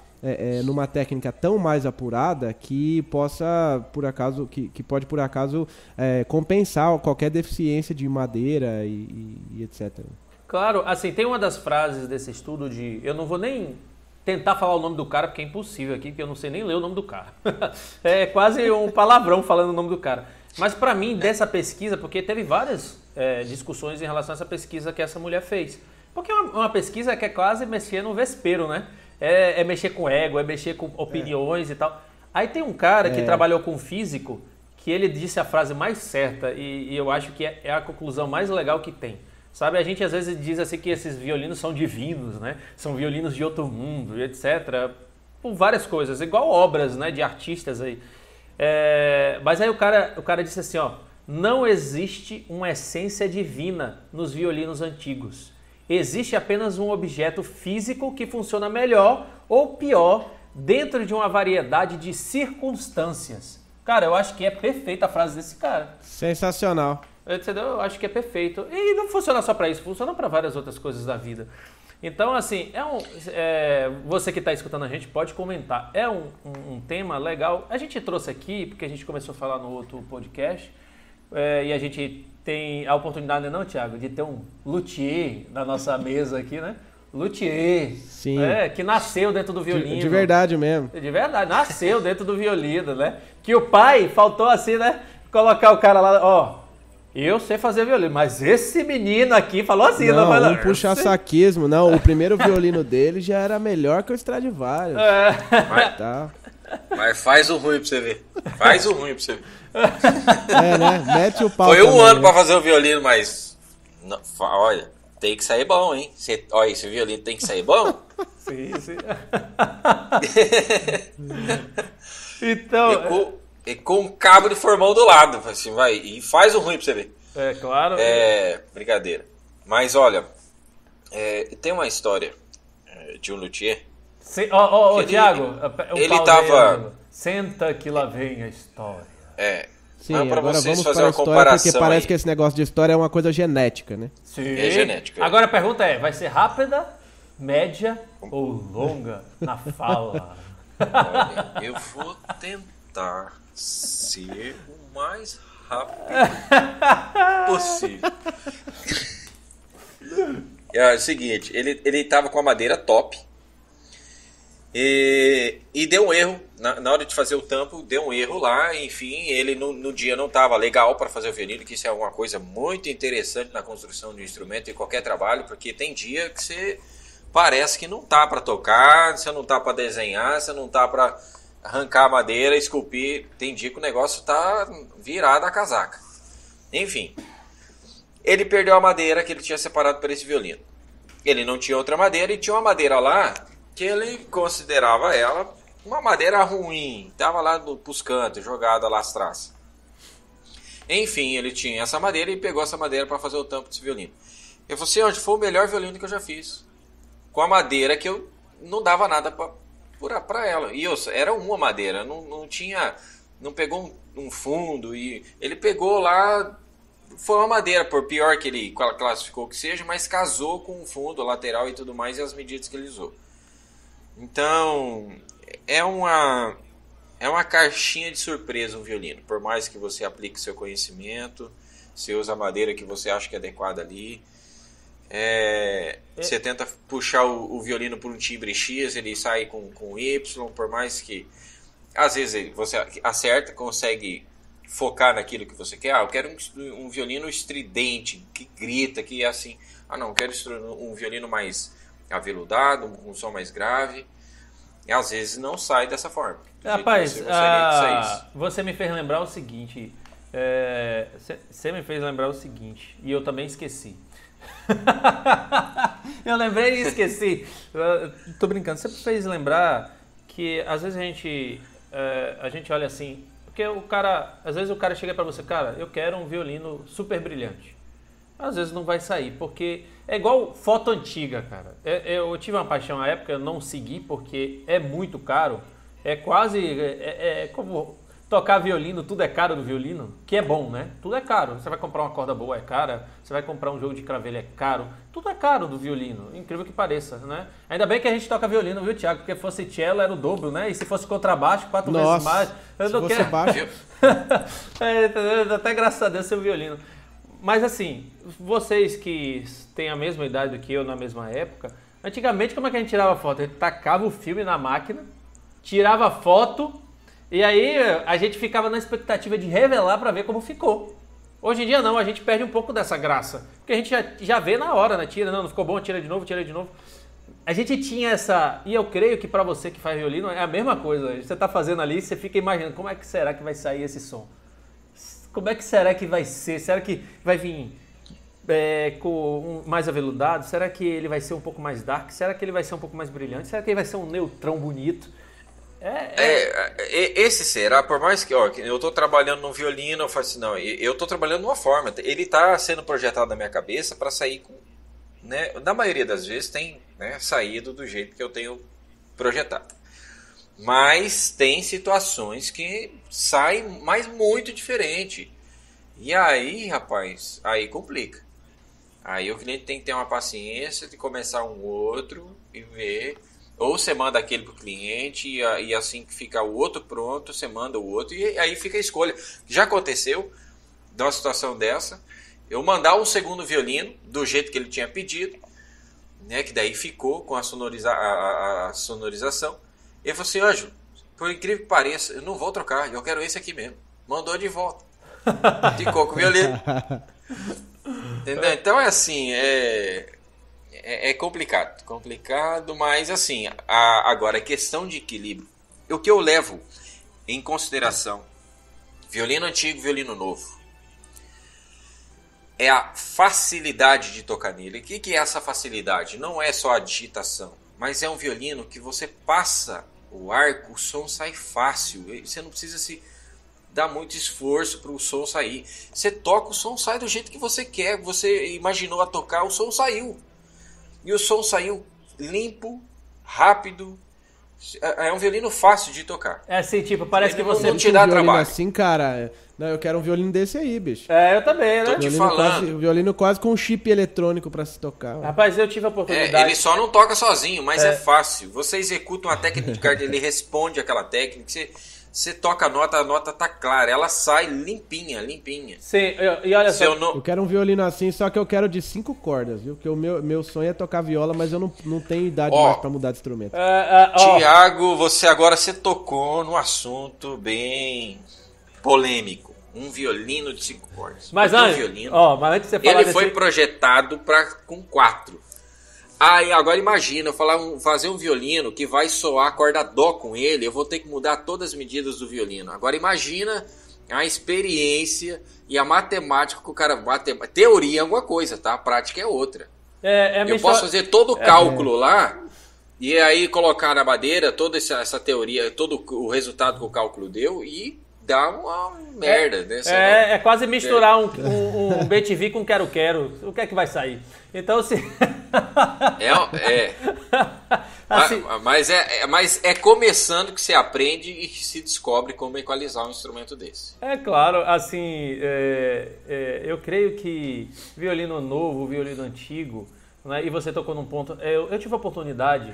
numa técnica tão mais apurada que possa, por acaso, que pode, por acaso, compensar qualquer deficiência de madeira e etc. Claro, assim, tem uma das frases desse estudo eu não vou nem tentar falar o nome do cara, porque é impossível aqui, porque eu não sei nem ler o nome do cara. É quase um palavrão falando o nome do cara. Mas para mim, dessa pesquisa, porque teve várias discussões em relação a essa pesquisa que essa mulher fez. Porque é uma pesquisa que é quase mexer no vespeiro, né? É mexer com ego, é mexer com opiniões e tal. Aí tem um cara que trabalhou com físico, que ele disse a frase mais certa, e eu acho que é a conclusão mais legal que tem. Sabe, a gente às vezes diz assim que esses violinos são divinos, né? São violinos de outro mundo, etc. Por várias coisas, igual obras, né, de artistas aí. Mas aí o cara disse assim, ó, não existe uma essência divina nos violinos antigos. Existe apenas um objeto físico que funciona melhor ou pior dentro de uma variedade de circunstâncias. Cara, eu acho que é perfeita a frase desse cara. Sensacional. Entendeu? Eu acho que é perfeito. E não funciona só para isso, funciona para várias outras coisas da vida. Então, assim, você que está escutando a gente pode comentar. É um tema legal. A gente trouxe aqui, porque a gente começou a falar no outro podcast, e a gente tem a oportunidade, não, Thiago, de ter um luthier na nossa mesa aqui, né? Luthier. Sim. Que nasceu dentro do violino. De verdade mesmo. De verdade, nasceu dentro do violino, né? Que o pai faltou assim, né? Colocar o cara lá, ó. Eu sei fazer violino, mas esse menino aqui falou assim, não vai não puxar saquismo, não. O primeiro violino dele já era melhor que o Stradivarius. Mas faz o ruim pra você ver. Faz o ruim pra você ver. Né? Mete o pau. Foi um ano pra fazer o violino, mas... Não, olha, tem que sair bom, hein? Olha, esse violino tem que sair bom. Sim. Então... E com um cabo de formão do lado, assim, vai, e faz o ruim pra você ver. Claro. Brincadeira. Mas olha, tem uma história de um luthier. Thiago, ele tava... Senta que lá vem a história. Sim, agora vamos para a história, porque parece que esse negócio de história é uma coisa genética, né? Sim. É genética. Agora a pergunta vai ser rápida, média ou longa na fala? Olha, eu vou tentar ser o mais rápido possível. É o seguinte, ele tava com a madeira top e deu um erro na hora de fazer o tampo, deu um erro lá, enfim, ele no dia não tava legal para fazer o violino, que isso é uma coisa muito interessante na construção de um instrumento e qualquer trabalho, porque tem dia que você parece que não tá para tocar, você não tá para desenhar, você não tá para arrancar a madeira, esculpir. Tem dia que o negócio tá virado a casaca. Enfim, ele perdeu a madeira que ele tinha separado para esse violino. Ele não tinha outra madeira e tinha uma madeira lá que ele considerava ela uma madeira ruim. Tava lá pros cantos, jogada lá atrás. Enfim, ele tinha essa madeira e pegou essa madeira para fazer o tampo desse violino. Eu falei assim, onde foi o melhor violino que eu já fiz. Com a madeira que eu não dava nada para ela. E era uma madeira, não pegou um fundo, e ele pegou lá, foi uma madeira, por pior que ele classificou que seja, mas casou com o fundo, lateral e tudo mais, e as medidas que ele usou. Então, é uma caixinha de surpresa um violino, por mais que você aplique seu conhecimento, você usa a madeira que você acha que é adequada ali. Você tenta puxar o violino por um timbre X, ele sai com Y, por mais que às vezes você acerta, consegue focar naquilo que você quer. Eu quero um violino estridente, que grita, que é assim. Não, eu quero um violino mais aveludado, um som mais grave. E às vezes não sai dessa forma. Rapaz, você me fez lembrar o seguinte. Você me fez lembrar o seguinte, e eu também esqueci. Eu lembrei e esqueci. Tô brincando. Você me fez lembrar que às vezes a gente olha assim, porque às vezes o cara chega pra você, cara, eu quero um violino super brilhante. Às vezes não vai sair, porque é igual foto antiga, cara. Eu tive uma paixão na época, eu não segui porque é muito caro. É quase... É como tocar violino, tudo é caro no violino, que é bom, né? Tudo é caro. Você vai comprar uma corda boa, é cara. Você vai comprar um jogo de cravelha, é caro. Tudo é caro do violino, incrível que pareça, né? Ainda bem que a gente toca violino, viu, Thiago? Porque fosse cello era o dobro, né? E se fosse contrabaixo, 4 vezes mais. Eu se não fosse quero... baixo... até graças a Deus seu violino. Mas assim, vocês que têm a mesma idade do que eu na mesma época, antigamente como é que a gente tirava foto? A gente tacava o filme na máquina, tirava foto e aí a gente ficava na expectativa de revelar para ver como ficou. Hoje em dia não, a gente perde um pouco dessa graça, porque a gente já vê na hora, né? Tira, não ficou bom, tira de novo, tira de novo. A gente tinha essa, e eu creio que para você que faz violino é a mesma coisa. Você tá fazendo ali, você fica imaginando como é que será que vai sair esse som? Como é que será que vai ser? Será que vai vir mais aveludado? Será que ele vai ser um pouco mais dark? Será que ele vai ser um pouco mais brilhante? Será que ele vai ser um neutrão bonito? Esse será, por mais que eu tô trabalhando no violino, eu falo assim, não, eu tô trabalhando de uma forma, ele tá sendo projetado na minha cabeça para sair com, né, na maioria das vezes tem, né, saído do jeito que eu tenho projetado. Mas tem situações que saem mais muito diferente. E aí, rapaz, aí complica. Aí o cliente tem que ter uma paciência de começar um outro e ver. Ou você manda aquele pro cliente e assim que fica o outro pronto, você manda o outro e aí fica a escolha. Já aconteceu de uma situação dessa, eu mandar um segundo violino do jeito que ele tinha pedido, né, que daí ficou com a sonorização. Ele falou assim, Ângelo, por incrível que pareça, eu não vou trocar, eu quero esse aqui mesmo. Mandou de volta. Ficou com o violino. Entendeu? Então é assim, é complicado. Complicado, mas assim, agora a questão de equilíbrio. O que eu levo em consideração, violino antigo, violino novo, é a facilidade de tocar nele. O que é essa facilidade? Não é só a digitação, mas é um violino que você passa o arco, o som sai fácil. Você não precisa se dar muito esforço para o som sair. Você toca, o som sai do jeito que você quer. Você imaginou a tocar, o som saiu. E o som saiu limpo, rápido. É um violino fácil de tocar. É assim, tipo, parece que você não te dá trabalho. Assim, cara, não, eu quero um violino desse aí, bicho. Eu também, né? Tô te falando. Violino quase com um chip eletrônico pra se tocar. Rapaz, eu tive a oportunidade. Ele só não toca sozinho, mas é fácil. Você executa uma técnica de card, ele responde aquela técnica. Você toca a nota tá clara, ela sai limpinha. Sim, e olha só. Eu quero um violino assim, só que eu quero de 5 cordas, viu? Porque o meu sonho é tocar viola, mas eu não tenho idade mais pra mudar de instrumento. Tiago, você tocou num assunto bem polêmico. Um violino de 5 cordas. Mas antes de você falar ele foi projetado com 4. Aí agora imagina, eu fazer um violino que vai soar a corda dó com ele, eu vou ter que mudar todas as medidas do violino. Agora imagina a experiência e a matemática que o cara bate. Teoria é uma coisa, tá? A prática é outra. Eu posso fazer todo o cálculo lá e aí colocar na madeira toda essa teoria, todo o resultado que o cálculo deu e dá uma merda, né? É quase misturar um BTV com quero-quero. O que é que vai sair? Então, se... assim... mas é começando que você aprende e se descobre como equalizar um instrumento desse. É claro, assim, eu creio que violino novo, violino antigo, né, e você tocou num ponto... Eu tive a oportunidade,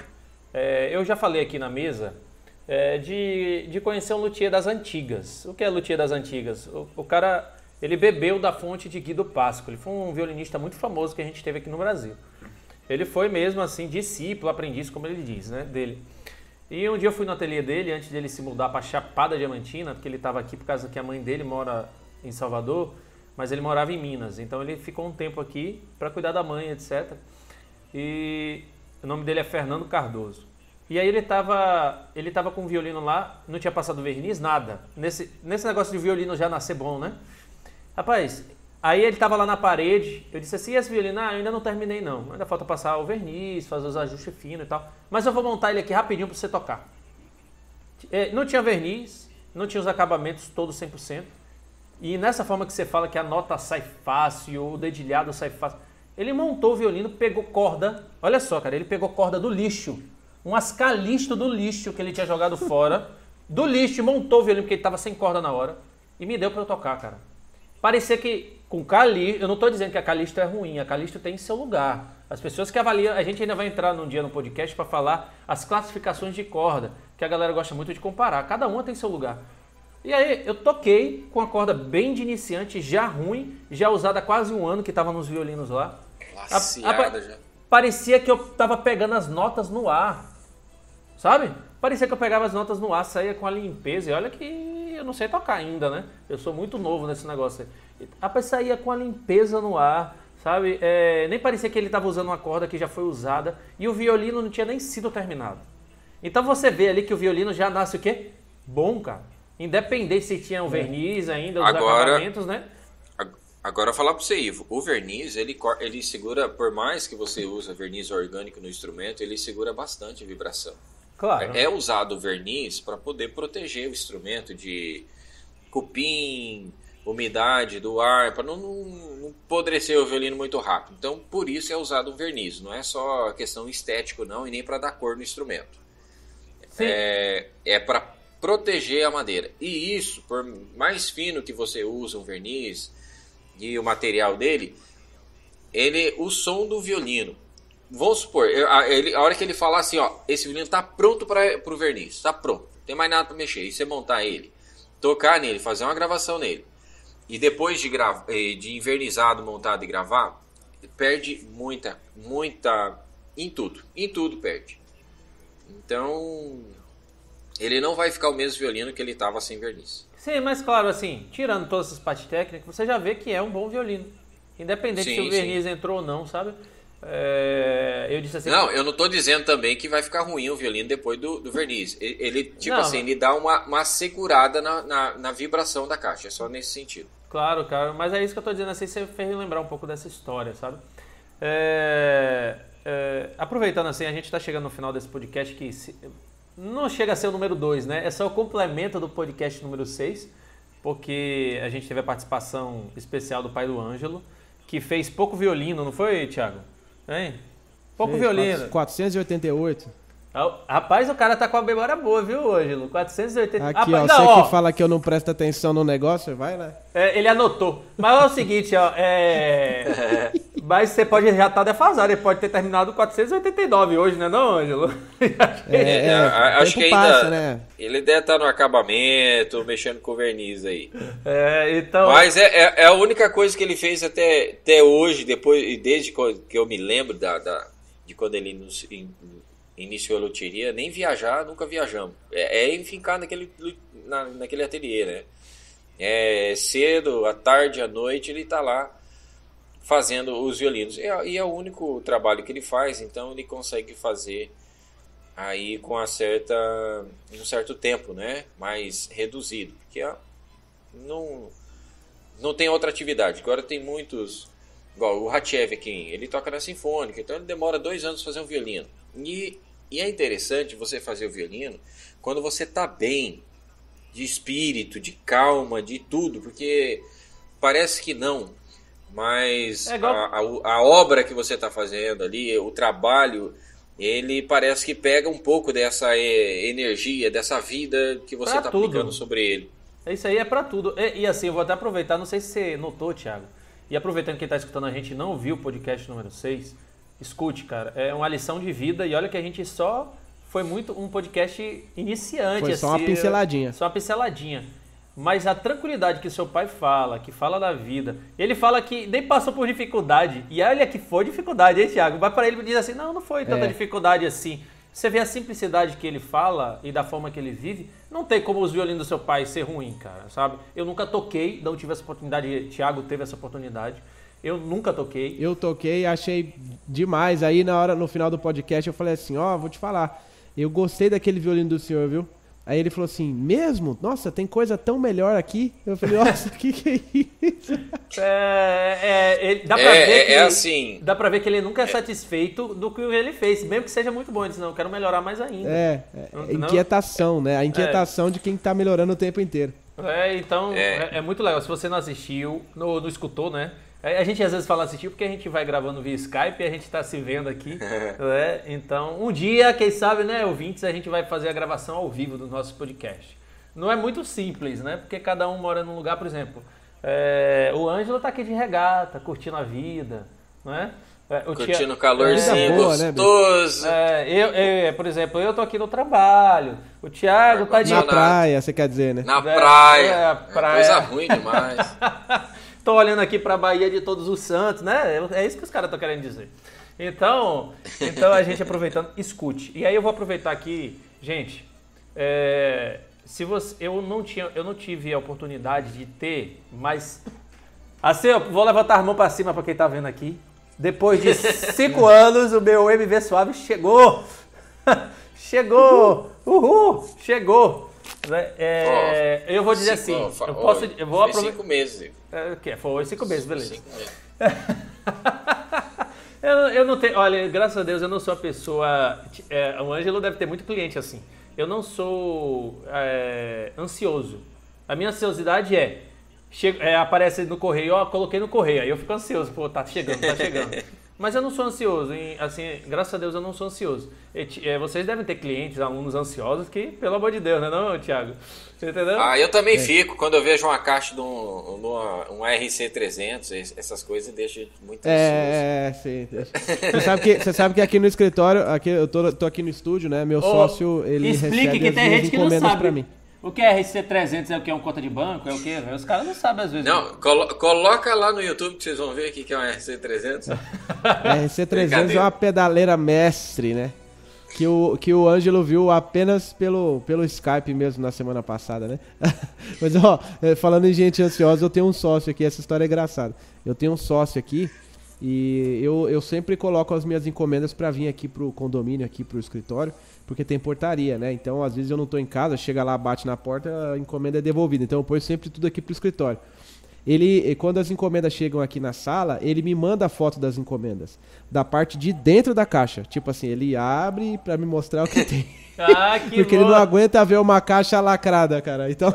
eu já falei aqui na mesa, de conhecer um luthier das antigas. O que é luthier das antigas? O cara... Ele bebeu da fonte de Guido Pasco. Ele foi um violinista muito famoso que a gente teve aqui no Brasil. Ele foi mesmo assim, discípulo, aprendiz, como ele diz, né, dele. E um dia eu fui no ateliê dele, antes dele se mudar para Chapada Diamantina, porque ele estava aqui por causa que a mãe dele mora em Salvador, mas ele morava em Minas. Então ele ficou um tempo aqui para cuidar da mãe, etc. E o nome dele é Fernando Cardoso. E aí ele tava com um violino lá, não tinha passado verniz, nada. Nesse negócio de violino já nascer bom, né? Rapaz, aí ele tava lá na parede, eu disse assim, e esse violino? Eu ainda não terminei não, ainda falta passar o verniz, fazer os ajustes finos e tal, mas eu vou montar ele aqui rapidinho pra você tocar. Não tinha verniz, não tinha os acabamentos todos 100%, e nessa forma que você fala que a nota sai fácil, o dedilhado sai fácil, ele montou o violino, pegou corda, olha só cara, ele pegou corda do lixo, umas Calisto do lixo que ele tinha jogado fora, do lixo, montou o violino porque ele tava sem corda na hora e me deu pra eu tocar, cara. Parecia que com Calisto, eu não tô dizendo que a Calisto é ruim, a Calisto tem seu lugar. As pessoas que avaliam, a gente ainda vai entrar num dia no podcast pra falar as classificações de corda, que a galera gosta muito de comparar, cada uma tem seu lugar. E aí eu toquei com a corda bem de iniciante, já ruim, já usada há quase um ano, que tava nos violinos lá. Laceada já. Parecia que eu tava pegando as notas no ar, sabe? Parecia que eu pegava as notas no ar, saía com a limpeza. E olha que eu não sei tocar ainda, né? Eu sou muito novo nesse negócio aí. Rapaz, saía com a limpeza no ar, sabe? Nem parecia que ele tava usando uma corda que já foi usada. E o violino não tinha nem sido terminado. Então você vê ali que o violino já nasce o quê? Bom, cara. Independente se tinha o verniz ainda, os acabamentos, né? Agora falar para você, Ivo, o verniz, ele segura, por mais que você use verniz orgânico no instrumento, ele segura bastante a vibração. Claro. É usado o verniz para poder proteger o instrumento de cupim, umidade do ar, para não apodrecer o violino muito rápido. Então, por isso é usado um verniz. Não é só questão estética, não, e nem para dar cor no instrumento. Sim. É para proteger a madeira. E isso, por mais fino que você usa um verniz e o material dele, o som do violino, vamos supor, a hora que ele falar assim, ó, esse violino tá pronto para o verniz, tá pronto, não tem mais nada para mexer, e você montar ele, tocar nele, fazer uma gravação nele, e depois de invernizado, montado e gravar, perde muita, em tudo perde. Então, ele não vai ficar o mesmo violino que ele estava sem verniz. Sim, mas claro, assim, tirando todas essas partes técnicas, você já vê que é um bom violino. Independente se o verniz entrou ou não, sabe? Eu disse assim... Não, eu não estou dizendo também que vai ficar ruim o violino depois do verniz. Ele, tipo não, assim, ele dá uma segurada na vibração da caixa. É só nesse sentido. Claro, cara. Mas é isso que eu estou dizendo, assim, você fez lembrar um pouco dessa história, sabe? Aproveitando assim, a gente está chegando no final desse podcast que... Não chega a ser o número 2, né? É só o complemento do podcast número 6, porque a gente teve a participação especial do pai do Ângelo, que fez pouco violino, não foi, Thiago? Hein? Pouco violino. 488. Rapaz, o cara tá com a memória boa, viu, Ângelo? 480. Aqui, rapaz, ó, você que fala que eu não presto atenção no negócio, vai lá. Ele anotou. Mas é o seguinte, ó, mas você pode já estar defasado, ele pode ter terminado 489 hoje, né, não, Ângelo? Acho que ainda passa, né? Ele deve estar no acabamento, mexendo com verniz aí. Então... Mas é a única coisa que ele fez até hoje, desde que eu me lembro de quando ele iniciou a luthieria, nem viajar, nunca viajamos. Enfincar naquele ateliê, né? Cedo, à tarde, à noite, ele tá lá fazendo os violinos. E é o único trabalho que ele faz, então ele consegue fazer aí com um certo tempo, né? Mais reduzido. Porque não tem outra atividade. Agora tem muitos... Igual o Hatchev aqui, ele toca na Sinfônica, então ele demora 2 anos para fazer um violino. E é interessante você fazer o violino quando você tá bem, de espírito, de calma, de tudo, porque parece que não, mas a obra que você tá fazendo ali, o trabalho, ele parece que pega um pouco dessa energia, dessa vida que você tá aplicando sobre ele. Isso aí é pra tudo. E assim, eu vou até aproveitar, não sei se você notou, Thiago, e aproveitando que está escutando a gente não viu o podcast número 6, escute, cara. É uma lição de vida e olha que a gente só foi muito um podcast iniciante. Foi só uma pinceladinha. Só uma pinceladinha. Mas a tranquilidade que seu pai fala, que fala da vida, ele fala que nem passou por dificuldade. E olha que foi dificuldade, hein, Thiago? Mas para ele diz assim, não foi tanta dificuldade assim. Você vê a simplicidade que ele fala e da forma que ele vive, não tem como os violinos do seu pai ser ruim, cara, sabe? Eu nunca toquei, não tive essa oportunidade, Thiago teve essa oportunidade, eu nunca toquei. Eu toquei, achei demais, aí no final do podcast eu falei assim, vou te falar, eu gostei daquele violino do senhor, viu? Aí ele falou assim, mesmo? Nossa, tem coisa tão melhor aqui? Eu falei, nossa, que é isso? Dá pra ver que assim... Dá pra ver que ele nunca é satisfeito do que ele fez, mesmo que seja muito bom. Ele disse, não, eu quero melhorar mais ainda. Inquietação, né? A inquietação de quem tá melhorando o tempo inteiro. Então, é muito legal. Se você não assistiu, não escutou, né? A gente às vezes fala assim, tipo, porque a gente vai gravando via Skype e a gente tá se vendo aqui, né? Então, um dia, quem sabe, né, ouvintes, a gente vai fazer a gravação ao vivo do nosso podcast. Não é muito simples, né? Porque cada um mora num lugar, por exemplo, o Ângelo tá aqui de regata, curtindo a vida, né? Curtindo o calorzinho gostoso. Por exemplo, eu tô aqui no trabalho. O Thiago tá de... Na praia, você quer dizer, né? Na praia. Coisa ruim demais. Tô olhando aqui pra Bahia de Todos os Santos, né? É isso que os caras estão querendo dizer. Então a gente aproveitando, escute. E aí eu vou aproveitar aqui, gente, eu não tive a oportunidade de ter, mas... Assim, eu vou levantar a mão pra cima pra quem tá vendo aqui. Depois de 5 anos, o meu MV Suave chegou! Chegou! Uhul! Chegou! Eu vou dizer assim, eu vou aproveitar... 5 meses. Foi 5 meses, beleza. 5 meses. Eu não tenho... Olha, graças a Deus eu não sou a pessoa... o Ângelo deve ter muito cliente assim. Eu não sou ansioso. A minha ansiosidade aparece no correio, coloquei no correio, aí eu fico ansioso, pô, tá chegando. Mas eu não sou ansioso, assim, graças a Deus eu não sou ansioso. Vocês devem ter clientes, alunos ansiosos que, pelo amor de Deus, né não, Thiago? Você entendeu? Eu também fico, quando eu vejo uma caixa de um RC300, essas coisas deixam muito ansioso. Sim. Você sabe que aqui no escritório, eu tô aqui no estúdio, né, meu sócio, ele recebe que as tem minhas gente que não encomendas sabe. pra mim. O que é RC300 é o que? É um conta de banco? É o que? Os caras não sabem às vezes. Não, coloca lá no YouTube que vocês vão ver o que é um RC300. RC300 é uma pedaleira mestre, né? Que o Ângelo viu apenas pelo Skype mesmo na semana passada, né? Mas, falando em gente ansiosa, eu tenho um sócio aqui, essa história é engraçada. Eu tenho um sócio aqui e eu sempre coloco as minhas encomendas pra vir aqui pro condomínio, aqui pro escritório, porque tem portaria, né? Então, às vezes eu não tô em casa, chega lá, bate na porta, a encomenda é devolvida. Então, eu ponho sempre tudo aqui pro escritório. Quando as encomendas chegam aqui na sala, ele me manda a foto das encomendas, da parte de dentro da caixa. Tipo assim, ele abre pra me mostrar o que tem. Porque ele não aguenta ver uma caixa lacrada, cara. Então...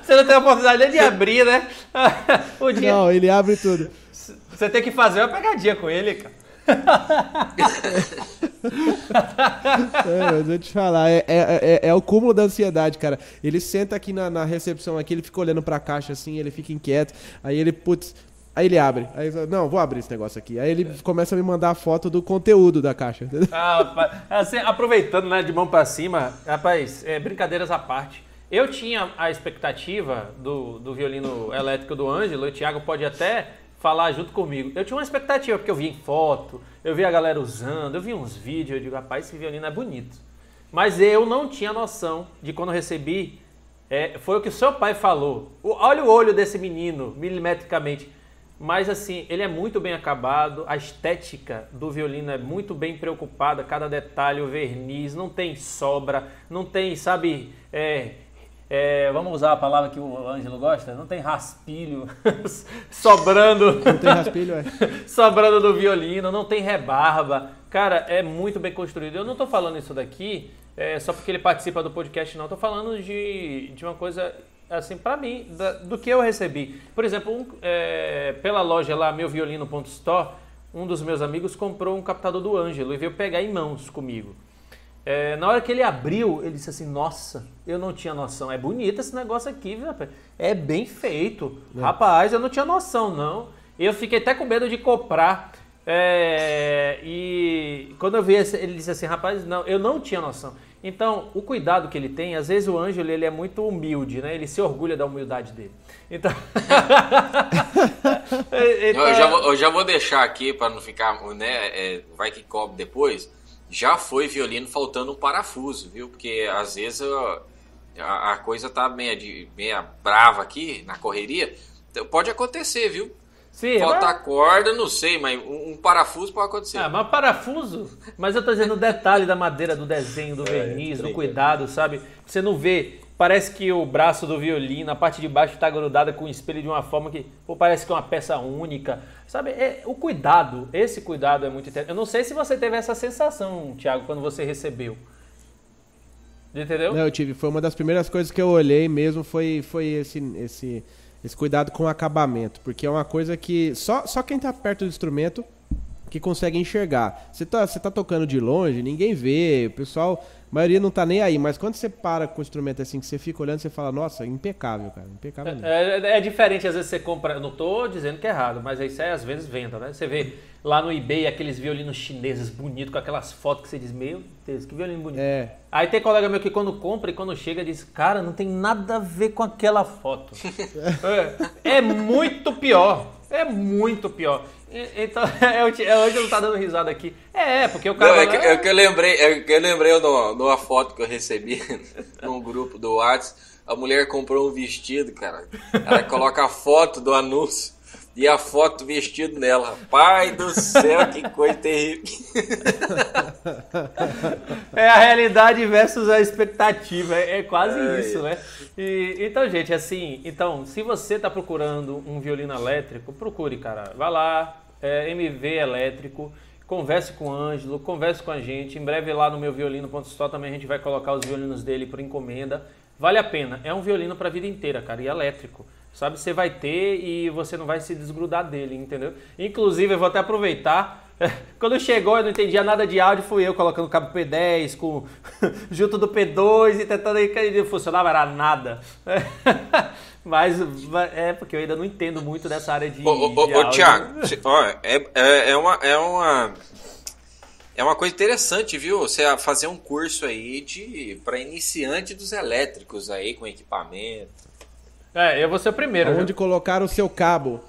Você não tem a oportunidade nem de abrir, né? Não, ele abre tudo. Você tem que fazer uma pegadinha com ele, cara. Mas vou te falar, é o cúmulo da ansiedade, cara. Ele senta aqui na recepção aqui, ele fica olhando pra caixa assim, ele fica inquieto, aí ele abre, aí não, vou abrir esse negócio aqui, aí ele começa a me mandar a foto do conteúdo da caixa. Assim, aproveitando, né, de mão pra cima, rapaz, brincadeiras à parte, eu tinha a expectativa do violino elétrico do Ângelo, o Thiago pode até falar junto comigo. Eu tinha uma expectativa, porque eu vi em foto, eu vi a galera usando, eu vi uns vídeos, eu digo, rapaz, esse violino é bonito. Mas eu não tinha noção de quando eu recebi, foi o que o seu pai falou. Olha o olho desse menino, milimetricamente. Mas assim, ele é muito bem acabado, a estética do violino é muito bem preocupada, cada detalhe, o verniz, não tem sobra, não tem, sabe... vamos usar a palavra que o Ângelo gosta? Não tem raspilho sobrando. Não tem raspilho, sobrando do violino, não tem rebarba. Cara, é muito bem construído. Eu não tô falando isso daqui só porque ele participa do podcast, não. Tô falando de uma coisa, assim, pra mim, do que eu recebi. Por exemplo, pela loja lá, meuviolino.store, um dos meus amigos comprou um captador do Ângelo e veio pegar em mãos comigo. Na hora que ele abriu, ele disse assim, nossa, eu não tinha noção, é bonito esse negócio aqui, viu, rapaz? É bem feito. Rapaz, eu não tinha noção, não. Eu fiquei até com medo de comprar. E quando eu vi, ele disse assim, rapaz, não, eu não tinha noção. Então, o cuidado que ele tem, às vezes o Ângelo, ele é muito humilde, né? Ele se orgulha da humildade dele. Então... Eu já vou deixar aqui para não ficar, né? Vai que cobre depois. Já foi violino faltando um parafuso, viu? Porque às vezes a coisa tá meia brava aqui na correria. Pode acontecer, viu? Sim, faltar corda, não sei, mas um parafuso pode acontecer. Mas parafuso? Mas eu tô dizendo o detalhe da madeira, do desenho, do verniz, do cuidado, sabe? Você não vê... Parece que o braço do violino, a parte de baixo está grudada com o espelho de uma forma que parece que é uma peça única. Sabe, o cuidado, esse cuidado é muito interessante. Eu não sei se você teve essa sensação, Thiago, quando você recebeu. Entendeu? Não, eu tive. Foi uma das primeiras coisas que eu olhei mesmo, foi Esse cuidado com o acabamento, porque é uma coisa que só quem tá perto do instrumento que consegue enxergar. Você tá tocando de longe, ninguém vê, o pessoal, a maioria não tá nem aí, mas quando você para com o instrumento assim, que você fica olhando, você fala, nossa, impecável, cara, impecável mesmo. É diferente, às vezes você compra, eu não tô dizendo que é errado, mas isso é às vezes venda, né? Você vê lá no eBay aqueles violinos chineses bonitos, com aquelas fotos que você diz, meu Deus, que violino bonito. Aí tem colega meu que quando compra e quando chega diz, cara, não tem nada a ver com aquela foto. É muito pior, é muito pior. Então, hoje eu não tá dando risada aqui. Porque o cara... Não, é que eu lembrei numa foto que eu recebi num grupo do WhatsApp. A mulher comprou um vestido, cara. Ela coloca a foto do anúncio e a foto do vestido nela. Pai do céu, que coisa terrível. É a realidade versus a expectativa. É quase isso, né? Então, gente, assim... Então, se você tá procurando um violino elétrico, procure, cara. Vai lá, MV Elétrico, converse com o Ângelo, converse com a gente. Em breve lá no meu violino.store também a gente vai colocar os violinos dele por encomenda. Vale a pena. É um violino pra vida inteira, cara, e elétrico. Sabe, você vai ter e você não vai se desgrudar dele, entendeu? Inclusive, eu vou até aproveitar. Quando chegou, eu não entendia nada de áudio, fui eu colocando o cabo P10 junto do P2 e tentando aí, funcionava, era nada. Mas porque eu ainda não entendo muito dessa área de áudio. Thiago, é uma coisa interessante, viu? Você fazer um curso aí para iniciante dos elétricos aí, com equipamento. Eu vou ser o primeiro. Onde colocar o seu cabo.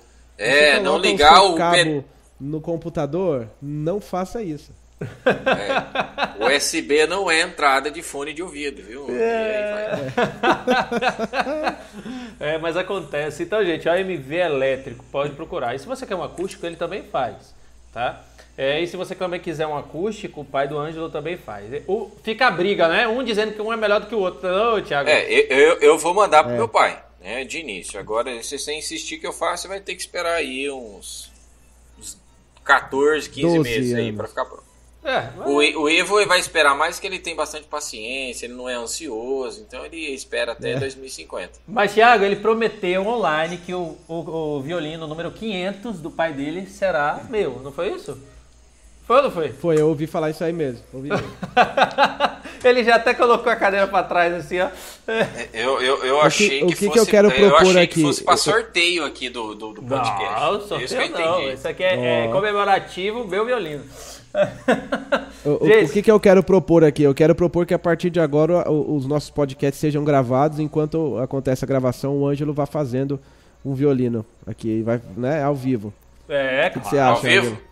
Não ligar o cabo no computador, não faça isso. USB não é entrada de fone de ouvido, viu? Mas acontece. Então, gente, a MV Elétrico, pode procurar. E se você quer um acústico, ele também faz, tá? E se você também quiser um acústico, o pai do Ângelo também faz. Fica a briga, né? Um dizendo que um é melhor do que o outro. Não, Thiago? Eu vou mandar pro meu pai, né? De início. Agora, se você insistir que eu faço, você vai ter que esperar aí uns 14, 15 meses aí pra ficar pronto. O Ivo vai esperar mais, que ele tem bastante paciência, ele não é ansioso, então ele espera até 2050. Mas, Thiago, ele prometeu online que o violino número 500 do pai dele será meu, não foi isso? Foi ou não foi? Foi, eu ouvi falar isso aí mesmo. Ele já até colocou a cadeira pra trás, assim, ó. Eu achei que eu quero propor aqui? Que fosse pra sorteio aqui do podcast. Não, sorteio não. Isso aqui é comemorativo, meu violino. O que eu quero propor aqui? Eu quero propor que a partir de agora os nossos podcasts sejam gravados. Enquanto acontece a gravação, o Ângelo vai fazendo um violino aqui, né, ao vivo. O que você acha, ao vivo? Ângelo?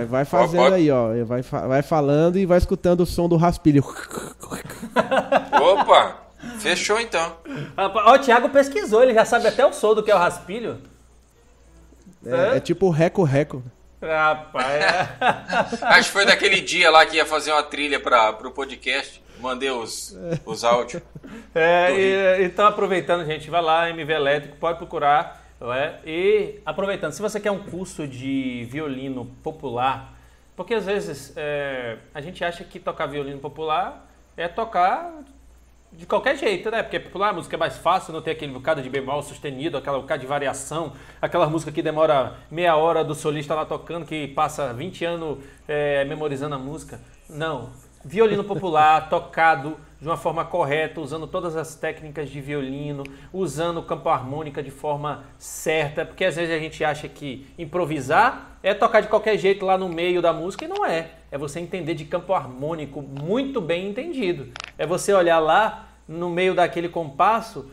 Vai fazendo aí, ó. Vai falando e vai escutando o som do raspilho. Opa! Fechou então. O Thiago pesquisou, ele já sabe até o som do que é o raspilho. É tipo o reco-reco. Rapaz. Acho que foi daquele dia lá que ia fazer uma trilha pro podcast. Mandei os áudios. Então, aproveitando, gente, vai lá, MV Elétrico, pode procurar. E aproveitando, se você quer um curso de violino popular, porque às vezes a gente acha que tocar violino popular é tocar de qualquer jeito, né? Porque popular a música é mais fácil, não tem aquele bocado de bemol sustenido, aquela bocado de variação, aquela música que demora meia hora do solista lá tocando, que passa 20 anos memorizando a música. Não. Violino popular, tocado de uma forma correta, usando todas as técnicas de violino, usando o campo harmônica de forma certa, porque às vezes a gente acha que improvisar é tocar de qualquer jeito lá no meio da música, e não é. É você entender de campo harmônico muito bem entendido. É você olhar lá no meio daquele compasso,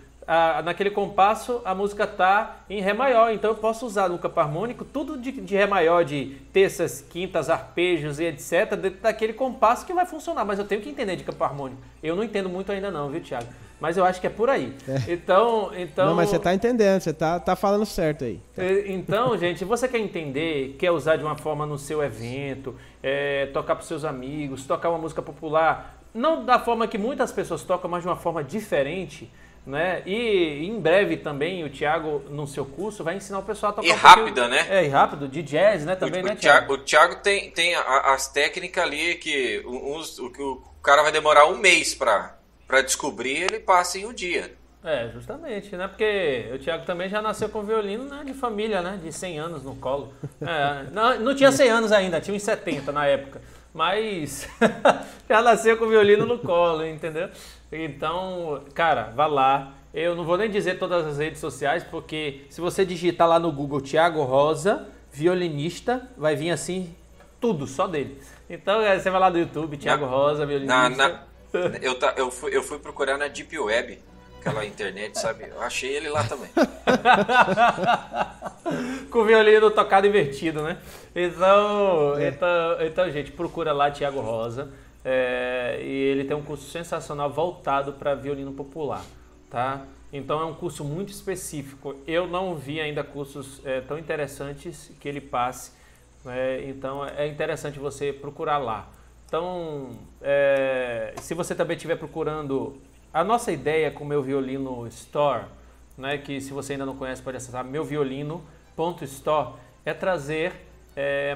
naquele compasso a música está em Ré maior, então eu posso usar no campo harmônico tudo de Ré maior, de terças, quintas, arpejos e etc, dentro daquele compasso que vai funcionar, mas eu tenho que entender de campo harmônico. Eu não entendo muito ainda não, viu, Thiago? Mas eu acho que é por aí. Então... Não, mas você tá entendendo, você tá falando certo aí. Então, gente, se você quer entender, quer usar de uma forma no seu evento, tocar para os seus amigos, tocar uma música popular, não da forma que muitas pessoas tocam, mas de uma forma diferente, né? E em breve também o Thiago, no seu curso, vai ensinar o pessoal a tocar rápida, né? E rápido, de jazz, né? Também, né, Thiago? O Thiago tem as técnicas ali que o cara vai demorar um mês para descobrir, ele passa em um dia. Justamente, né? Porque o Thiago também já nasceu com violino, né, de família, né? De 100 anos no colo. Não tinha 100 anos ainda, tinha uns 70 na época. Mas já nasceu com violino no colo, entendeu? Então, cara, vá lá. Eu não vou nem dizer todas as redes sociais, porque se você digitar lá no Google Thiago Rosa, violinista, vai vir assim, tudo, só dele. Então, você vai lá do YouTube, Thiago Rosa, violinista. Eu fui procurar na Deep Web, aquela internet, sabe? Eu achei ele lá também. Com o violino tocado invertido, né? Então, gente, procura lá Thiago Rosa. E ele tem um curso sensacional voltado para violino popular, tá? Então é um curso muito específico. Eu não vi ainda cursos tão interessantes que ele passe. Então é interessante você procurar lá. Então, se você também estiver procurando, a nossa ideia com o Meu Violino Store, né, que se você ainda não conhece pode acessar meuviolino.store, é trazer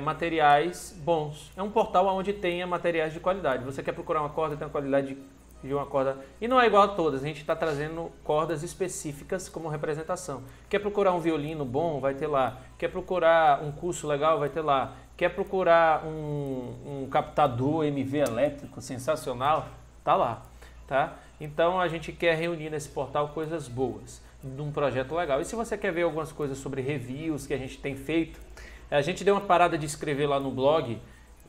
materiais bons. É um portal onde tenha materiais de qualidade. Você quer procurar uma corda, tem uma qualidade de uma corda, e não é igual a todas, a gente está trazendo cordas específicas como representação. Quer procurar um violino bom, vai ter lá. Quer procurar um curso legal, vai ter lá. Quer procurar um captador MV elétrico sensacional, tá lá, tá? Então a gente quer reunir nesse portal coisas boas, de um projeto legal. E se você quer ver algumas coisas sobre reviews que a gente tem feito, a gente deu uma parada de escrever lá no blog,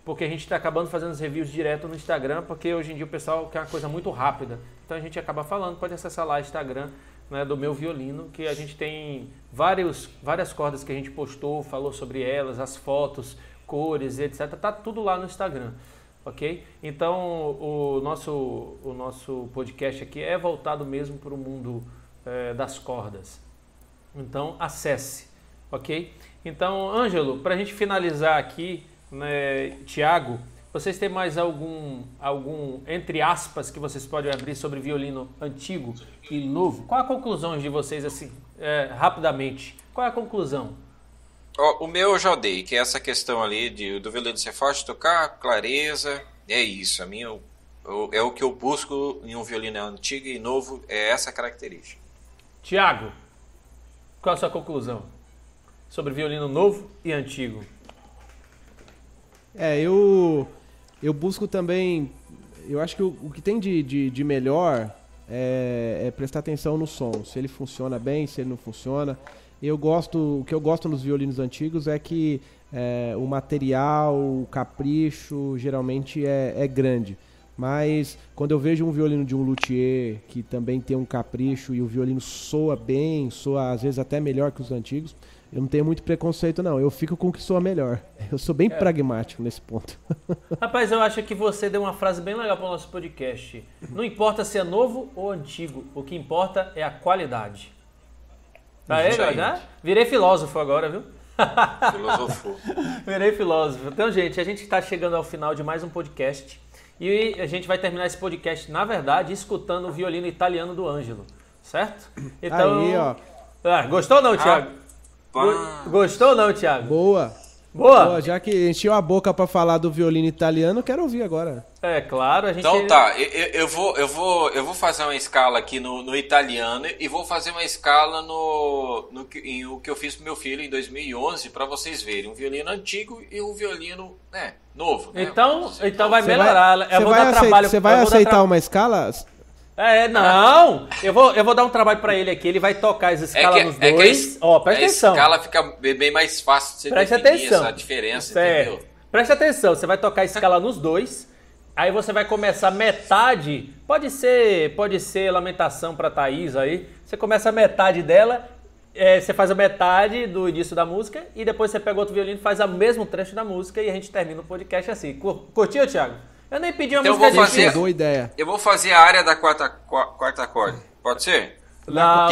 porque a gente está acabando fazendo os reviews direto no Instagram, porque hoje em dia o pessoal quer uma coisa muito rápida. Então a gente acaba falando, pode acessar lá o Instagram, né, do Meu Violino, que a gente tem várias cordas que a gente postou, falou sobre elas, as fotos, cores, etc. Tá tudo lá no Instagram, ok? Então o nosso podcast aqui é voltado mesmo para o mundo das cordas. Então acesse, ok? Então, Ângelo, para a gente finalizar aqui, né, Thiago, vocês têm mais algum, entre aspas, que vocês podem abrir sobre violino antigo e novo? Qual a conclusão de vocês, assim, rapidamente? Qual é a conclusão? O meu eu já dei, que é essa questão ali do violino ser fácil de tocar, clareza, é isso. A minha, é o que eu busco em um violino antigo e novo, é essa característica. Thiago, qual a sua conclusão sobre violino novo e antigo? Eu busco também, eu acho que o que tem de melhor é prestar atenção no som, se ele funciona bem, se ele não funciona. O que eu gosto nos violinos antigos é que o material, o capricho geralmente é grande. Mas quando eu vejo um violino de um luthier que também tem um capricho e o violino soa bem, soa às vezes até melhor que os antigos, eu não tenho muito preconceito não, eu fico com o que soa melhor. Eu sou bem pragmático nesse ponto. Rapaz, eu acho que você deu uma frase bem legal para o nosso podcast. Não importa se é novo ou antigo, o que importa é a qualidade. Tá aí, já? Virei filósofo agora, viu? Filosofou. Virei filósofo. Então, gente, a gente está chegando ao final de mais um podcast. E a gente vai terminar esse podcast, na verdade, escutando o violino italiano do Ângelo. Certo? Então, aí, ó. Gostou ou não, Thiago? Gostou ou não, Thiago? Boa! Já que encheu a boca pra falar do violino italiano, quero ouvir agora. É claro, a gente... Então tá, eu vou fazer uma escala aqui no italiano e vou fazer uma escala no que eu fiz pro meu filho em 2011 pra vocês verem. Um violino antigo e um violino novo. Né? Então vai melhorar. Você vai aceitar uma escala? Não. Eu vou dar um trabalho pra ele aqui. Ele vai tocar as escalas nos dois. Presta atenção. A escala fica bem mais fácil de você definir essa diferença, entendeu? Presta atenção. Você vai tocar a escala nos dois. Aí você vai começar metade. Pode ser lamentação pra Thaís aí. Você começa a metade dela. Você faz a metade do início da música. E depois você pega outro violino e faz o mesmo trecho da música. E a gente termina o podcast assim. Curtiu, Thiago? Eu nem pedi uma música difícil. Boa ideia. Eu vou fazer a área da quarta corda. Pode ser? Não,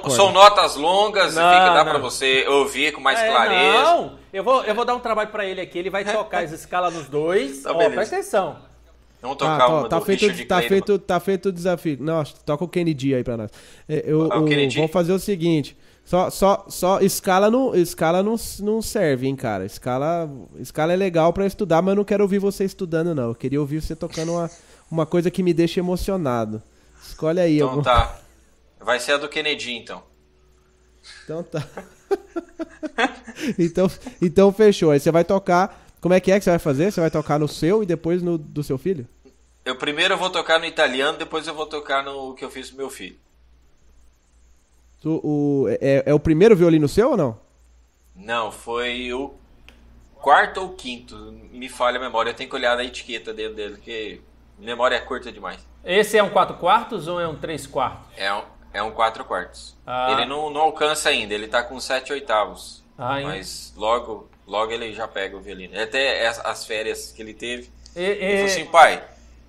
são notas longas e dá pra você ouvir com mais clareza. Não, eu vou dar um trabalho pra ele aqui. Ele vai tocar as escalas nos dois. Presta atenção. Vamos tocar uma do Richard Clayton. Tá feito o desafio. Nossa, toca o Kennedy aí pra nós. Vamos fazer o seguinte. Só escala não serve, hein, cara. Escala é legal pra estudar, mas eu não quero ouvir você estudando, não. Eu queria ouvir você tocando uma coisa que me deixa emocionado. Escolhe aí. Então tá. Vai ser a do Kennedy, então. Então tá. então fechou. Aí você vai tocar. Como é que você vai fazer? Você vai tocar no seu e depois no do seu filho? Primeiro eu vou tocar no italiano, depois eu vou tocar no que eu fiz pro meu filho. É o primeiro violino seu ou não? Não, foi o quarto ou quinto. Me falha a memória. Eu tenho que olhar na etiqueta dentro dele, porque memória é curta demais. Esse é um 4/4 ou é um 3/4? É um 4/4. Ah. Ele não alcança ainda, ele tá com 7/8. Mas logo ele já pega o violino. Até as férias que ele teve. Ele falou assim, pai,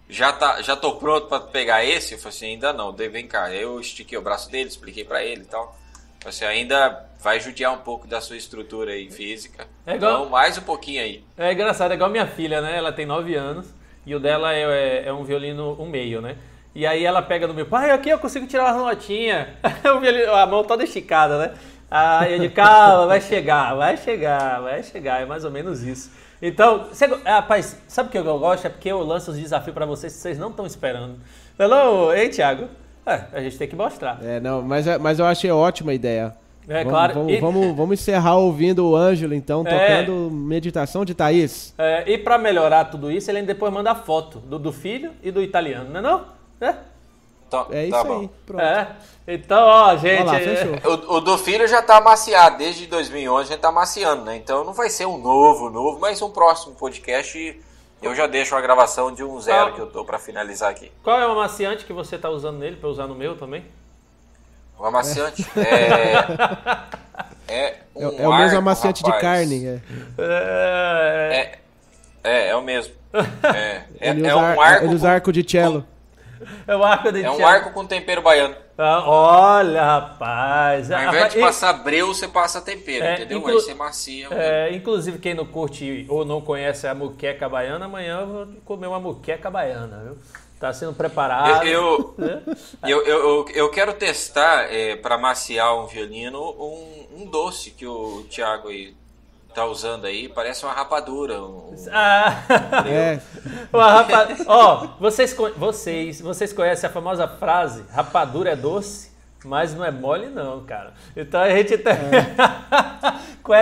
já tô pronto pra pegar esse? Eu falei assim, ainda não, vem cá. Eu estiquei o braço dele, expliquei pra ele e tal. Você ainda vai judiar um pouco da sua estrutura aí física. Então, mais um pouquinho aí. É engraçado, é igual minha filha, né? Ela tem 9 anos e o dela é um violino 1/2, né? E aí ela pega no meu, pai, aqui eu consigo tirar as notinhas. A mão toda esticada, né? Aí eu digo, calma, vai chegar. É mais ou menos isso. Então, rapaz, sabe o que eu gosto? É porque eu lanço os desafios pra vocês que vocês não estão esperando. Falou, ei, Thiago? A gente tem que mostrar. Não, mas eu achei ótima ideia. Claro. Vamos encerrar ouvindo o Ângelo, então, tocando Meditação de Thaís. E pra melhorar tudo isso, ele ainda depois manda a foto do filho e do italiano, não é não? É isso aí, pronto. Então, ó, gente... Olha lá, fechou. O do filho já tá amaciado, desde 2011 a gente tá amaciando, né? Então não vai ser um novo, mas um próximo podcast eu já deixo a gravação de um 0 que eu tô pra finalizar aqui. Qual é o amaciante que você tá usando nele, pra eu usar no meu também? O amaciante é o mesmo amaciante, rapaz, de carne. É o mesmo. Ele usa arco de cello. É um arco de cello. É um arco com tempero baiano. Olha, rapaz. Ao invés de passar breu, você passa tempero, entendeu? Aí você macia. Inclusive, quem não curte ou não conhece a muqueca baiana, amanhã eu vou comer uma muqueca baiana, viu? Tá sendo preparado. Eu quero testar, para maciar um violino, um doce que o Thiago aí tá usando aí. Parece uma rapadura. Vocês conhecem a famosa frase, rapadura é doce, mas não é mole não, cara. Então a gente tá com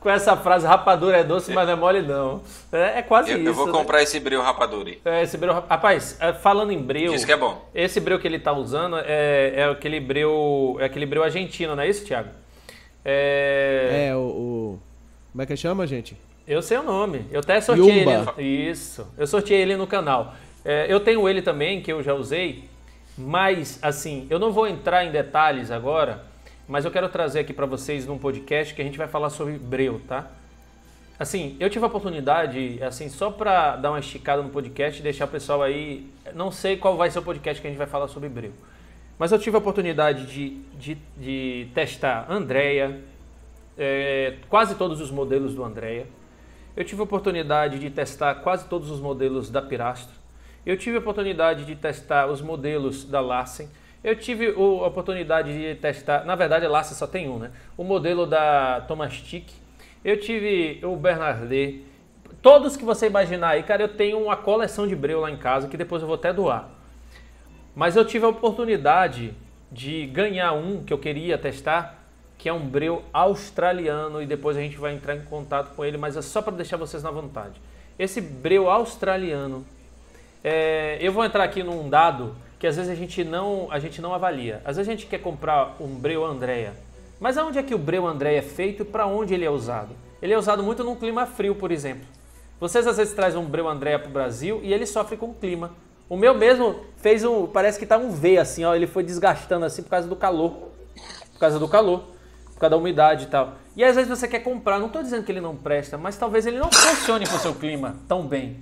essa frase, rapadura é doce, mas não é mole não. É quase isso. Eu vou comprar esse breu rapadura aí. Esse breu, rapaz, falando em breu... Diz que é bom. Esse breu que ele tá usando é aquele breu argentino, não é isso, Thiago? Como é que chama, gente? Eu sei o nome. Eu até sorteei Yumba. ele. Isso. Eu sorteei ele no canal. Eu tenho ele também, que eu já usei. Mas, assim, eu não vou entrar em detalhes agora. Mas eu quero trazer aqui para vocês num podcast que a gente vai falar sobre breu, tá? Assim, eu tive a oportunidade, assim, só para dar uma esticada no podcast e deixar o pessoal aí... Não sei qual vai ser o podcast que a gente vai falar sobre breu. Mas eu tive a oportunidade de testar Andrea, quase todos os modelos do Andrea. Eu tive a oportunidade de testar quase todos os modelos da Pirastro. Eu tive a oportunidade de testar os modelos da Larsen. Eu tive a oportunidade de testar, na verdade a Larsen só tem um, né? O modelo da Thomastic. Eu tive o Bernardet. Todos que você imaginar aí, cara, eu tenho uma coleção de breu lá em casa que depois eu vou até doar. Mas eu tive a oportunidade de ganhar um que eu queria testar, que é um breu australiano, e depois a gente vai entrar em contato com ele, mas é só para deixar vocês na vontade. Esse breu australiano, eu vou entrar aqui num dado que às vezes a gente não avalia. Às vezes a gente quer comprar um breu Andrea, mas aonde é que o breu Andrea é feito e para onde ele é usado? Ele é usado muito num clima frio, por exemplo. Vocês às vezes trazem um breu Andrea para o Brasil e ele sofre com o clima. O meu mesmo fez parece que tá um V assim, ó, ele foi desgastando assim por causa do calor. Por causa da umidade e tal. E às vezes você quer comprar, não estou dizendo que ele não presta, mas talvez ele não funcione para o seu clima tão bem.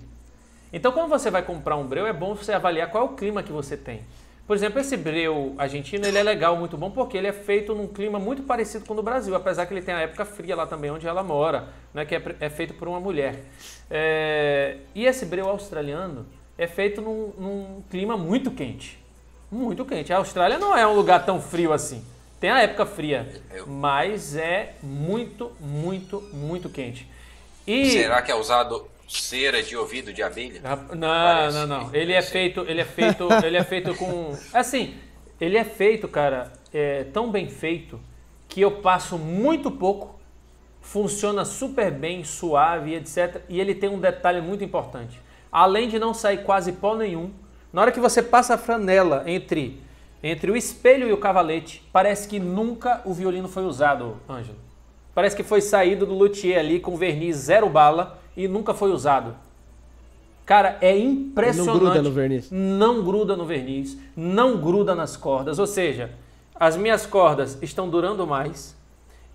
Então quando você vai comprar um breu, é bom você avaliar qual é o clima que você tem. Por exemplo, esse breu argentino, ele é legal, muito bom, porque ele é feito num clima muito parecido com o do Brasil, apesar que ele tem a época fria lá também, onde ela mora, né, que é feito por uma mulher. E esse breu australiano é feito num clima muito quente. Muito quente. A Austrália não é um lugar tão frio assim. Tem a época fria, mas é muito, muito, muito quente. Será que é usado cera de ouvido de abelha? Não. Ele é feito com... Assim, ele é feito, cara, tão bem feito que eu passo muito pouco, funciona super bem, suave, etc. E ele tem um detalhe muito importante. Além de não sair quase pó nenhum, na hora que você passa a franela entre o espelho e o cavalete, parece que nunca o violino foi usado, Ângelo. Parece que foi saído do luthier ali com verniz 0 bala e nunca foi usado. Cara, é impressionante. Não gruda no verniz. Não gruda no verniz, não gruda nas cordas. Ou seja, as minhas cordas estão durando mais.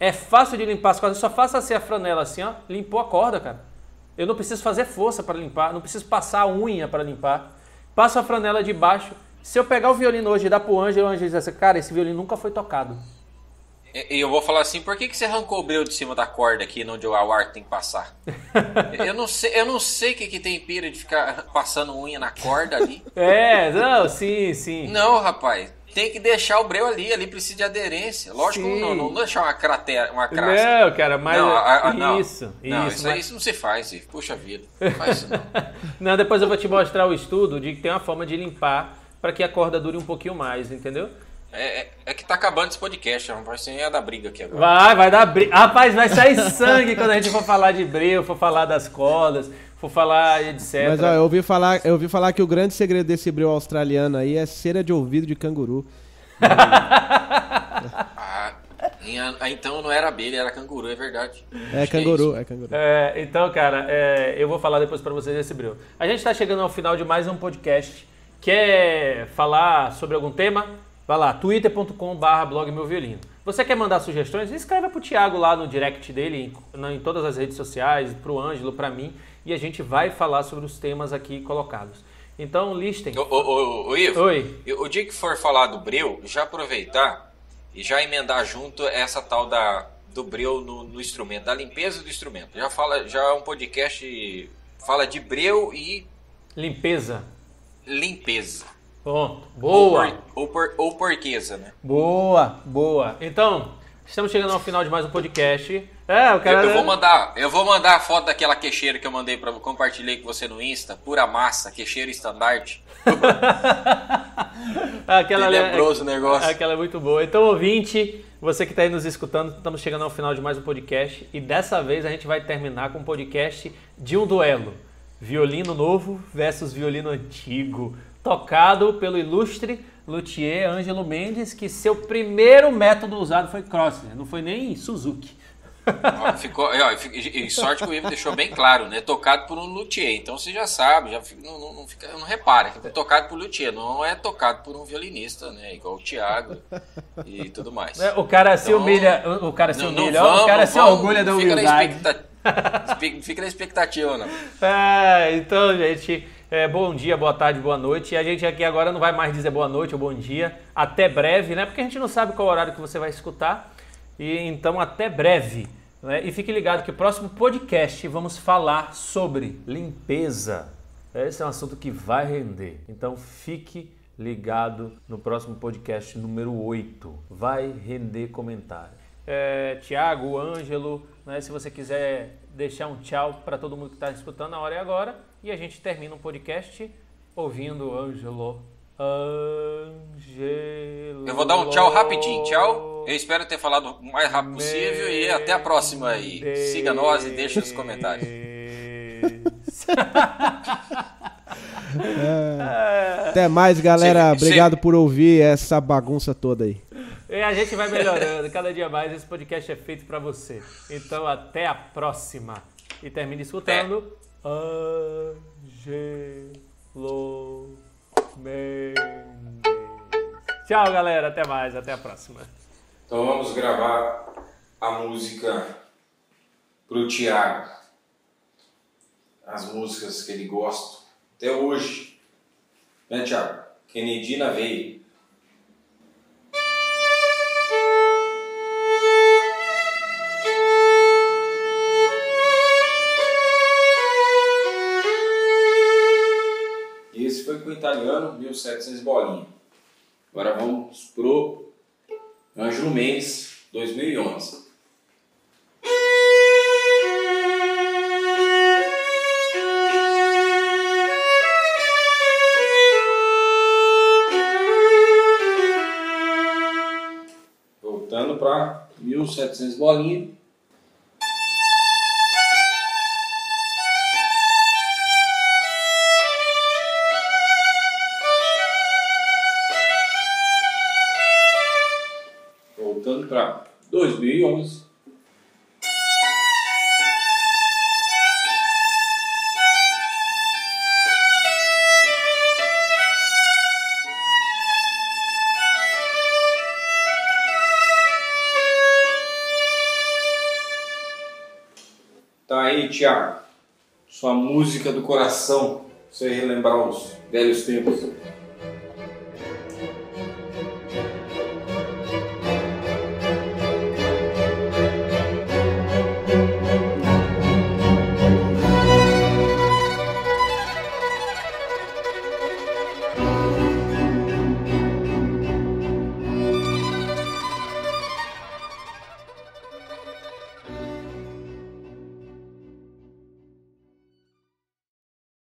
É fácil de limpar as cordas. Eu só faço assim a franela assim, ó. Limpou a corda, cara. Eu não preciso fazer força para limpar. Não preciso passar a unha para limpar. Passo a franela de baixo. Se eu pegar o violino hoje e dar pro Ângelo, o Ângelo diz assim, cara, esse violino nunca foi tocado. E eu vou falar assim, por que você arrancou o breu de cima da corda aqui, onde o ar tem que passar? eu não sei o que tem pira de ficar passando unha na corda ali. Não, sim. Não, rapaz, tem que deixar o breu ali precisa de aderência. Lógico, não deixar uma cratera, uma crasta. Não, cara, mas isso. Isso não se faz, puxa vida, não faz isso não. Não, depois eu vou te mostrar o estudo de que tem uma forma de limpar para que a corda dure um pouquinho mais, entendeu? É que tá acabando esse podcast, vai ser dar briga aqui agora. Vai dar briga. Rapaz, vai sair sangue quando a gente for falar de breu, for falar das cordas, for falar etc. Mas ó, eu ouvi falar que o grande segredo desse breu australiano aí é cera de ouvido de canguru. Então não era abelha, era canguru, é verdade. É canguru. Então, cara, eu vou falar depois pra vocês desse breu. A gente tá chegando ao final de mais um podcast. Quer falar sobre algum tema? Vai lá, twitter.com/blogmeuviolino. Você quer mandar sugestões? Escreva pro Thiago lá no direct dele, em todas as redes sociais, pro Ângelo, pra mim, e a gente vai falar sobre os temas aqui colocados. Então, listem. Ivo, Oi. O dia que for falar do breu, já aproveitar e já emendar junto essa tal do breu no instrumento, da limpeza do instrumento. Já é um podcast, fala de breu e... Limpeza. Pronto. Boa. Ou porquesa, né? Boa. Então, estamos chegando ao final de mais um podcast. Eu vou mandar a foto daquela queixeira que eu compartilhei com você no Insta, pura massa, queixeira estandarte. Tenebroso negócio. Aquela é muito boa. Então, ouvinte, você que está aí nos escutando, estamos chegando ao final de mais um podcast e dessa vez a gente vai terminar com um podcast de um duelo. Violino novo versus violino antigo, tocado pelo ilustre luthier Ângelo Mendes, que seu primeiro método usado foi Crossley, não foi nem Suzuki. E sorte que o Ivo deixou bem claro, né? Tocado por um luthier, então você já sabe, não repara, que é tocado por luthier, não é tocado por um violinista, né? Igual o Thiago e tudo mais. O cara se humilha, o cara se orgulha da humildade. Fica na expectativa, não. Então, gente, bom dia, boa tarde, boa noite. E a gente aqui agora não vai mais dizer boa noite ou bom dia. Até breve, né? Porque a gente não sabe qual horário que você vai escutar. E então, até breve. Né? E fique ligado que o próximo podcast vamos falar sobre limpeza. Esse é um assunto que vai render. Então, fique ligado no próximo podcast número 8. Vai render comentário. Thiago, Ângelo, né, se você quiser deixar um tchau para todo mundo que está escutando, a hora é agora. E a gente termina o podcast ouvindo Ângelo. Eu vou dar um tchau rapidinho, tchau. Eu espero ter falado o mais rápido possível e até a próxima aí. Siga nós e deixe nos comentários. Até mais, galera. Obrigado por ouvir essa bagunça toda aí. E a gente vai melhorando, cada dia mais. Esse podcast é feito pra você. Então, até a próxima. E termine escutando Ângelo Mendes. Tchau, galera. Até mais. Até a próxima. Então, vamos gravar a música pro Thiago. As músicas que ele gosta. Até hoje. Né, Thiago? Kennedy na veia. Esse foi com o italiano, 1700 bolinha. Agora vamos pro Ângelo Mendes, 2011. voltando para 1700 bolinha. Voltando para 2011. Tá aí, Thiago, sua música do coração, pra você relembrar os velhos tempos.